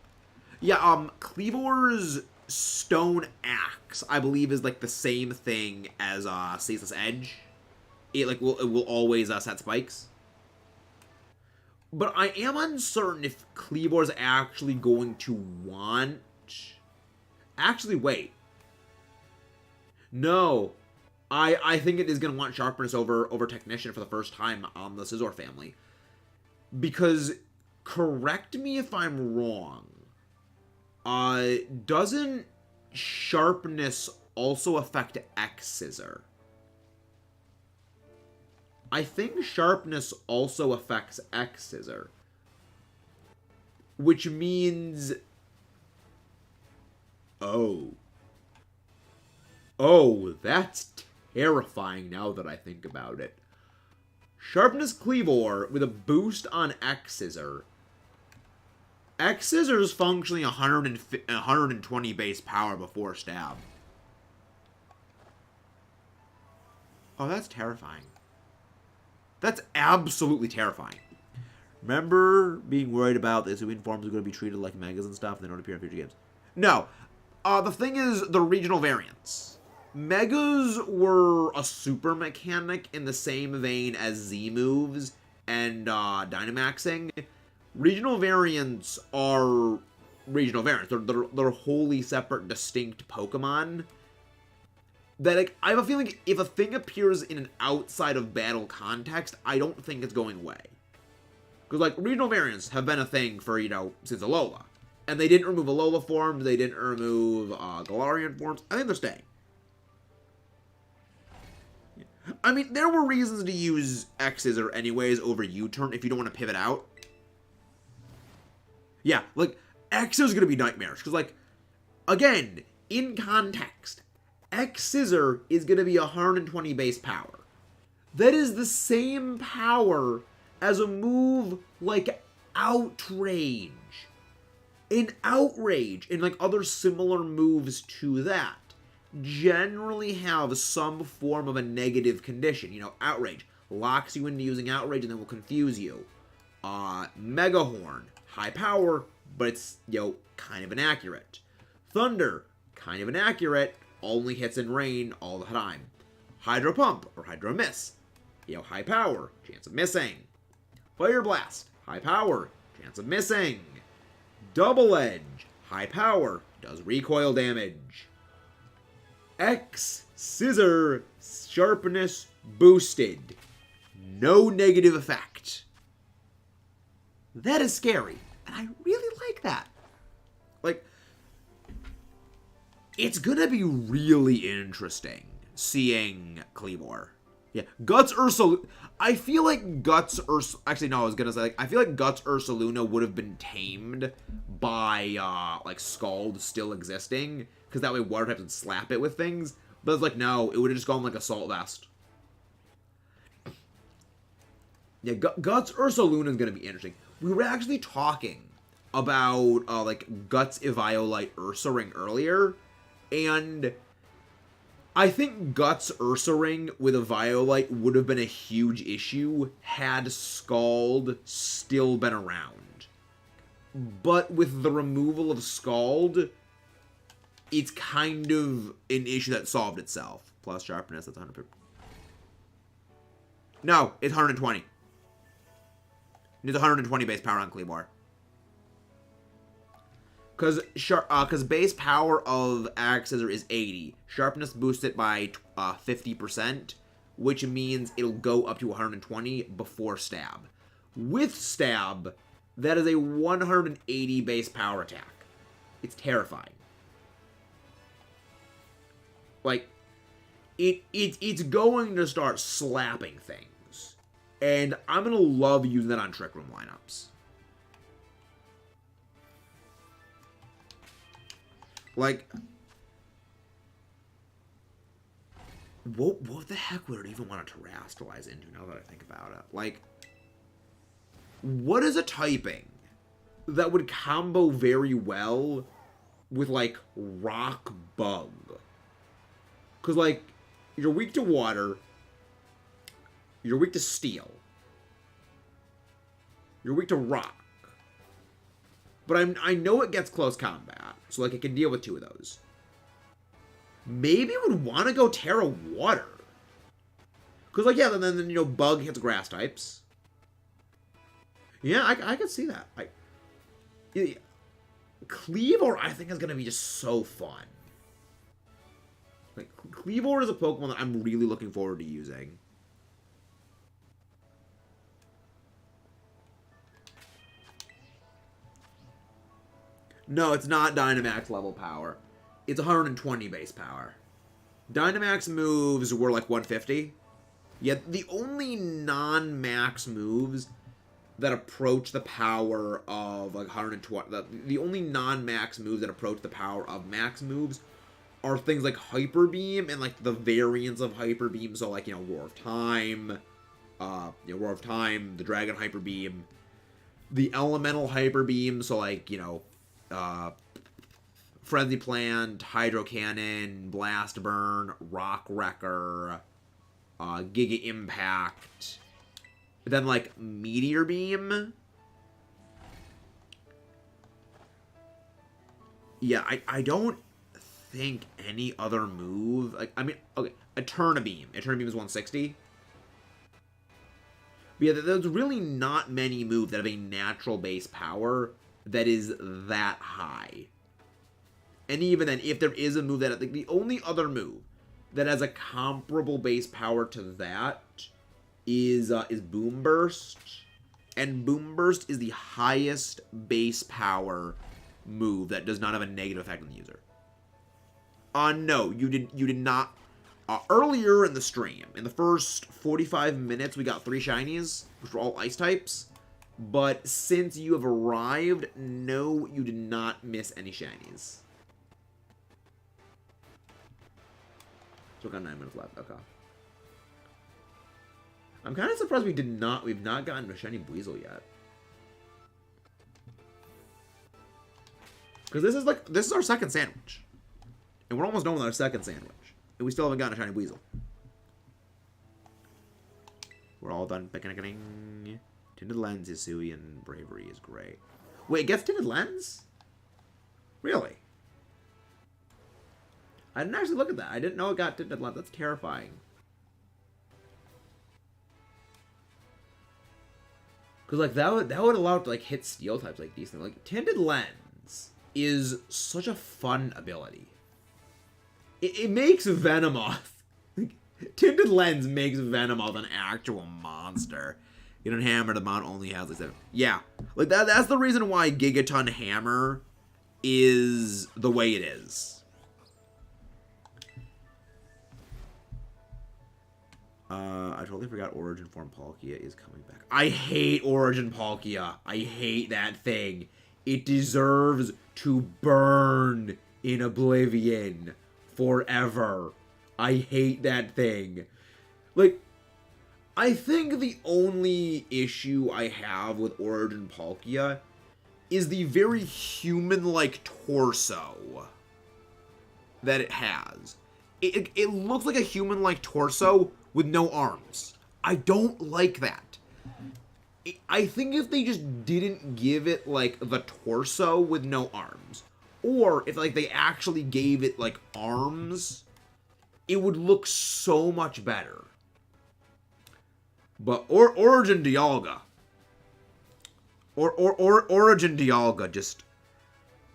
Yeah, Cleavor's Stone Axe, I believe, is like the same thing as Ceaseless Edge. It will always set spikes. But I am uncertain if Cleavor's actually going to want. Actually, wait. No, I think it is going to want Sharpness over Technician for the first time on the Scizor family. Because, correct me if I'm wrong, doesn't Sharpness also affect X-Scissor? I think Sharpness also affects X-Scissor. Which means... Oh, that's terrifying now that I think about it. Sharpness Cleavor with a boost on X-Scissor. X-Scissor is functionally 120 base power before stab. Oh, that's terrifying. That's absolutely terrifying. Remember being worried about the Hisuian forms are going to be treated like Megas and stuff, and they don't appear in future games? No. The thing is, the regional variants. Megas were a super mechanic in the same vein as Z moves and Dynamaxing. Regional variants are regional variants. They're wholly separate, distinct Pokemon. That, like, I have a feeling if a thing appears in an outside of battle context, I don't think it's going away. Because, like, regional variants have been a thing for, since Alola. And they didn't remove Alola forms, they didn't remove Galarian forms. I think they're staying. I mean, there were reasons to use X-Scissor anyways over U-Turn if you don't want to pivot out. Yeah, like, X-Scissor is going to be nightmarish. Because, like, again, in context, X-Scissor is going to be 120 base power. That is the same power as a move like Outrage. In Outrage, and like other similar moves to that, generally have some form of a negative condition. Outrage locks you into using Outrage and then will confuse you. Megahorn, high power, but it's, kind of inaccurate. Thunder, kind of inaccurate, only hits in rain all the time. Hydro Pump, or Hydro Miss, high power, chance of missing. Fire Blast, high power, chance of missing. Double Edge, high power, does recoil damage. X-Scissor, sharpness boosted. No negative effect. That is scary, and I really like that. Like, it's gonna be really interesting seeing Cleavor. Yeah, Guts Ursaluna. I feel like Guts Ursaluna. Actually, no, I was gonna say, I feel like Guts Ursaluna would have been tamed by, Scald still existing, because that way water types would slap it with things. But it's like, no, it would have just gone like Assault Vest. Yeah, Guts Ursaluna is gonna be interesting. We were actually talking about, Guts Eviolite Ursaring earlier, and I think Guts Ursaring with a Violite would have been a huge issue had Scald still been around. But with the removal of Scald, it's kind of an issue that solved itself. Plus sharpness, that's 100%. No, it's 120. It's 120 base power on Cleavor. Because base power of X-Scissor is 80. Sharpness boosts it by 50%, which means it'll go up to 120 before stab. With stab, that is a 180 base power attack. It's terrifying. Like, it's going to start slapping things. And I'm going to love using that on Trick Room lineups. Like, what the heck would it even want to terrestrialize into, now that I think about it? Like, what is a typing that would combo very well with, like, Rock Bug? Because, like, you're weak to water, you're weak to steel, you're weak to rock. But I know it gets close combat, so, like, it can deal with 2 of those. Maybe it would want to go Terra Water. Because, like, yeah, then, you know, Bug hits grass types. Yeah, I could see that. Cleavor, I think, is going to be just so fun. Like, Cleavor is a Pokemon that I'm really looking forward to using. No, it's not Dynamax level power. It's 120 base power. Dynamax moves were like 150. Yet the only non-max moves that approach the power of like 120... The only non-max moves that approach the power of max moves are things like Hyper Beam and like the variants of Hyper Beam. So like, you know, Roar of Time, Roar of Time, the Dragon Hyper Beam, the Elemental Hyper Beam. So like, you know, Frenzy Plant, Hydro Cannon, Blast Burn, Rock Wrecker, Giga Impact. Then like Meteor Beam. Yeah, I don't think any other move, like, I mean, okay, Eterna Beam. Eterna Beam is 160. But yeah, there's really not many moves that have a natural base power that is that high. And even then, if there is a move that, like, the only other move that has a comparable base power to that is Boom Burst. And Boom Burst is the highest base power move that does not have a negative effect on the user. No, you did not. Earlier in the stream, in the first 45 minutes, we got 3 shinies, which were all ice types. But since you have arrived, no, you did not miss any shinies. So we got 9 minutes left. Okay. I'm kind of surprised we've not gotten a shiny Weasel yet. Because this is our second sandwich. And we're almost done with our second sandwich. And we still haven't gotten a shiny Weasel. We're all done picking. Tinted Lens, Hisui, and Bravery is great. Wait, it gets Tinted Lens? Really? I didn't actually look at that. I didn't know it got Tinted Lens. That's terrifying. Because, like, that would allow it to, like, hit Steel types, like, decently. Like, Tinted Lens is such a fun ability. It makes Venomoth. Tinted Lens makes Venomoth an actual monster. You don't hammer the mount only has like 7. Yeah. Like that's the reason why Gigaton Hammer is the way it is. I totally forgot Origin Form Palkia is coming back. I hate Origin Palkia. I hate that thing. It deserves to burn in oblivion forever. I hate that thing. Like, I think the only issue I have with Origin Palkia is the very human-like torso that it has. It looks like a human-like torso with no arms. I don't like that. I think if they just didn't give it, like, the torso with no arms, or if, like, they actually gave it, like, arms, it would look so much better. But Origin Dialga. Origin Dialga just...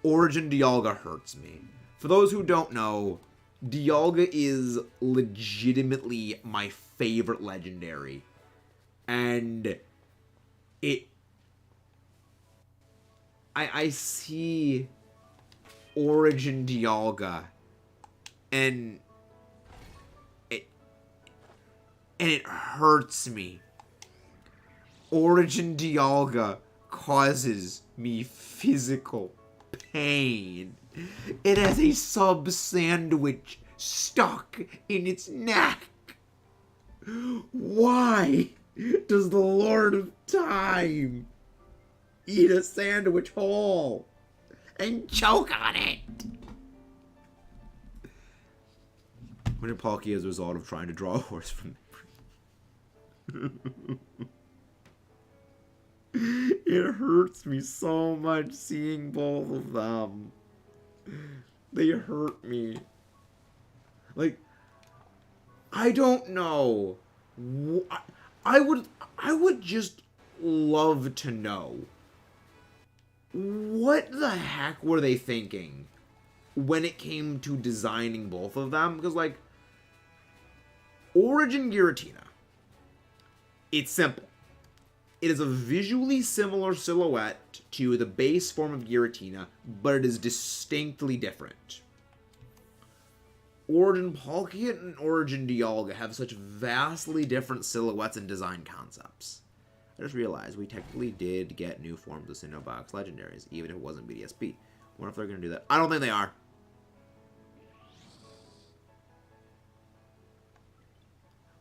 Origin Dialga hurts me. For those who don't know, Dialga is legitimately my favorite legendary. And it... I see Origin Dialga and it hurts me. Origin Dialga causes me physical pain. It has a sub-sandwich stuck in its neck. Why does the Lord of Time eat a sandwich whole and choke on it? When Palkia is a result of trying to draw a horse from it hurts me so much seeing both of them. They hurt me. Like, I don't know. I would just love to know. What the heck were they thinking when it came to designing both of them? Because, like, Origin Giratina, it's simple. It is a visually similar silhouette to the base form of Giratina, but it is distinctly different. Origin Palkia and Origin Dialga have such vastly different silhouettes and design concepts. I just realized we technically did get new forms of Cinnabox Legendaries, even if it wasn't BDSP. Wonder if they're going to do that. I don't think they are.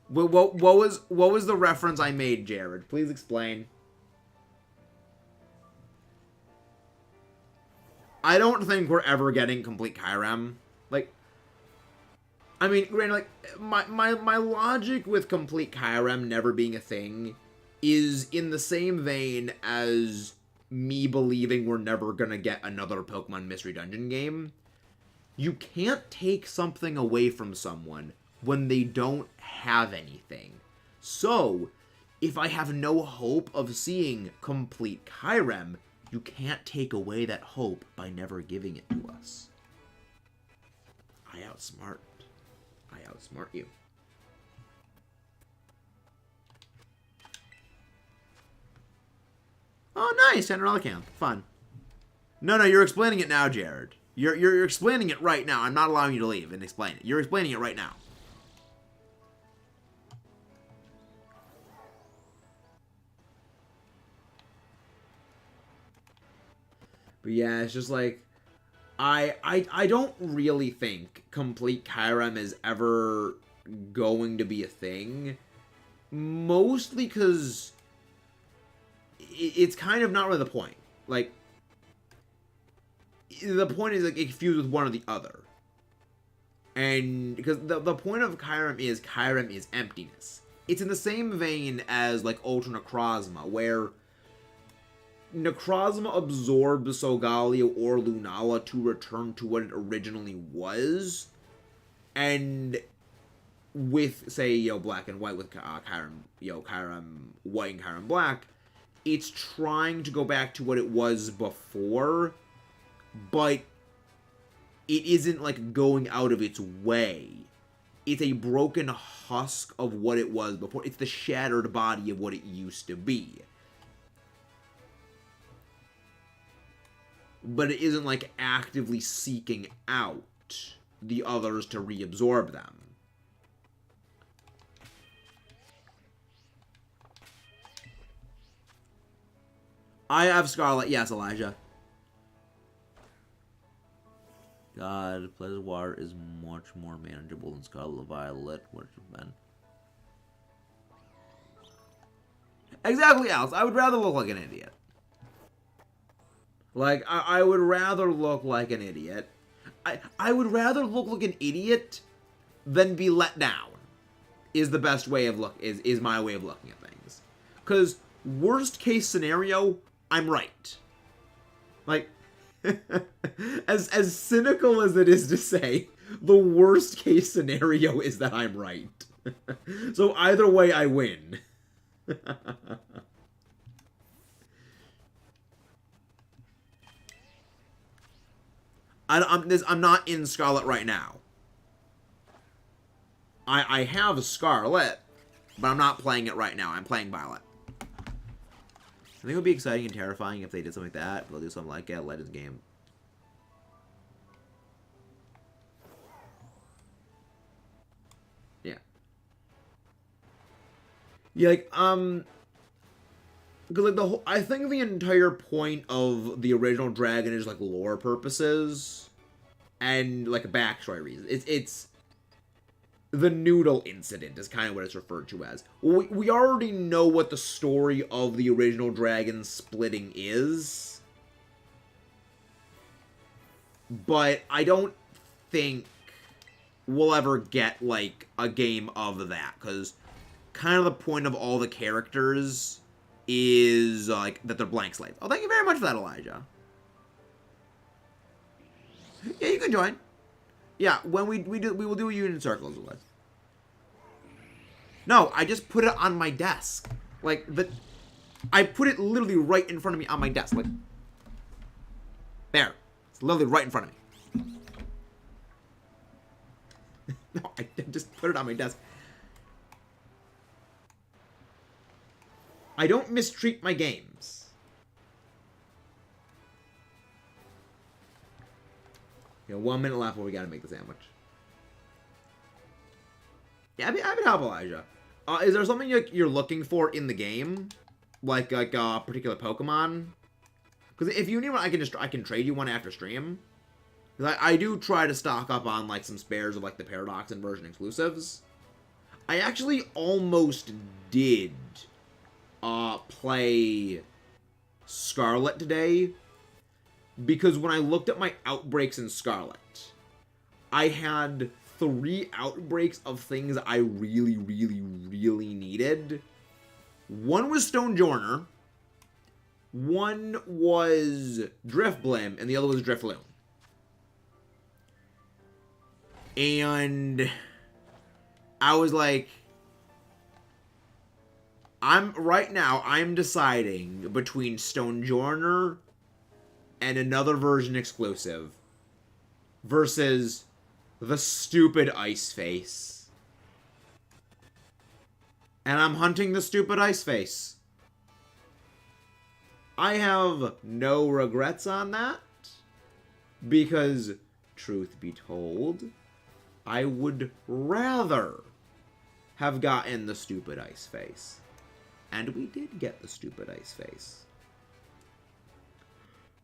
What was the reference I made, Jared? Please explain. I don't think we're ever getting complete Kyurem. Like, I mean, granted, like, my logic with complete Kyurem never being a thing is in the same vein as me believing we're never gonna get another Pokemon Mystery Dungeon game. You can't take something away from someone when they don't have anything. So, if I have no hope of seeing complete Kyurem, you can't take away that hope by never giving it to us. I outsmart you. Oh, nice, $10 camp. Fun. No, you're explaining it now, Jared. You're explaining it right now. I'm not allowing you to leave and explain it. You're explaining it right now. But yeah, it's just like, I don't really think complete Kyurem is ever going to be a thing. Mostly because it's kind of not really the point. Like, the point is, like, it fused with one or the other. And because the point of Kyurem is emptiness. It's in the same vein as, like, Ultra Necrozma, where Necrozma absorbs Solgaleo or Lunala to return to what it originally was. And with, say, Black and White, with Kyurem, Kyurem White and Kyurem Black, it's trying to go back to what it was before, but it isn't, like, going out of its way. It's a broken husk of what it was before. It's the shattered body of what it used to be. But it isn't, like, actively seeking out the others to reabsorb them. I have Scarlet. Yes, Elijah. God, Pleasantwater is much more manageable than Scarlet Violet would have been. Exactly, Alex. I would rather look like an idiot. Like, I would rather look like an idiot. I would rather look like an idiot than be let down. Is the best way of is my way of looking at things. Because worst case scenario, I'm right. Like, as cynical as it is to say, the worst case scenario is that I'm right. So either way, I win. I'm not in Scarlet right now. I have Scarlet, but I'm not playing it right now. I'm playing Violet. I think it would be exciting and terrifying if they did something like that. They'll do something like a Legends game. Yeah. Yeah, like, because, like, the whole, I think the entire point of the original Dragon is, like, lore purposes and, like, backstory reasons. It's the noodle incident is kind of what it's referred to as. We already know what the story of the original dragon splitting is, but I don't think we'll ever get, like, a game of that, because kind of the point of all the characters is, like, that they're blank slates. Oh, thank you very much for that, Elijah. Yeah, you can join. Yeah, when we will do a Union Circles list. No, I just put it on my desk. Like, I put it literally right in front of me on my desk. Like, there. It's literally right in front of me. No, I just put it on my desk. I don't mistreat my games. You know, 1 minute left before we gotta make the sandwich. Yeah, I've been helping Elijah. Is there something you're looking for in the game? Like a particular Pokemon? Because if you need one, I can trade you one after stream. Because I do try to stock up on, like, some spares of, like, the Paradox Inversion exclusives. I actually almost did play Scarlet today, because when I looked at my outbreaks in Scarlet, I had 3 outbreaks of things I really, really, really needed. One was Stonejourner, one was Drifblim, and the other was Drifloon. And I was like, I'm deciding between Stonejourner and another version exclusive versus the stupid Ice Face. And I'm hunting the stupid Ice Face. I have no regrets on that, because, truth be told, I would rather have gotten the stupid Ice Face. And we did get the stupid Ice Face.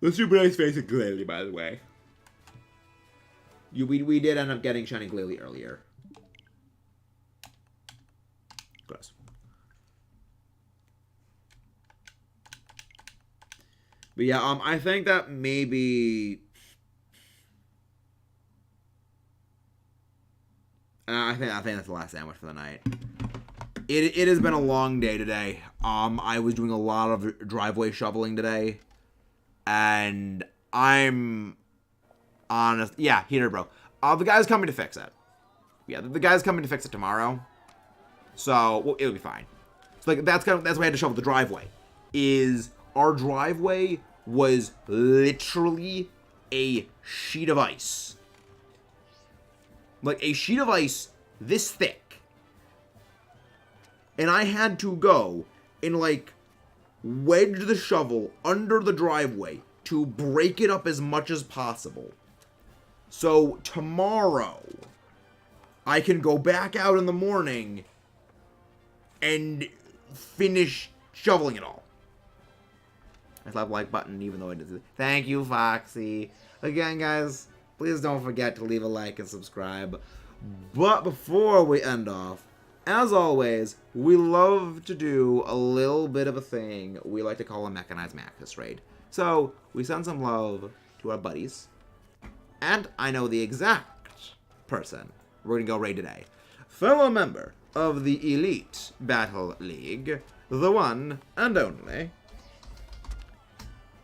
The stupid Ice Face is Glalie, by the way. We did end up getting Shiny Glalie earlier. Gross. But yeah, I think that maybe... I think that's the last sandwich for the night. It has been a long day today. I was doing a lot of driveway shoveling today, and I'm honest. Yeah, heater broke. The guy's coming to fix it. Yeah, the guy's coming to fix it tomorrow, so well, it'll be fine. So like that's why I had to shovel the driveway. Is our driveway was literally a sheet of ice, like a sheet of ice this thick. And I had to go and, like, wedge the shovel under the driveway to break it up as much as possible. So tomorrow, I can go back out in the morning and finish shoveling it all. I slap like button even though I did. Thank you, Foxy. Again, guys, please don't forget to leave a like and subscribe. But before we end off, as always, we love to do a little bit of a thing we like to call a Mechanized Maxis raid. So, we send some love to our buddies. And I know the exact person we're going to go raid today. Fellow member of the Elite Battle League, the one and only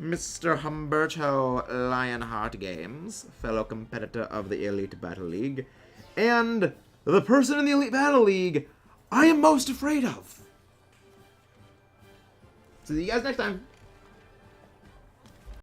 Mr. Humberto Lionheart Games, fellow competitor of the Elite Battle League, and the person in the Elite Battle League I am most afraid of. See you guys next time.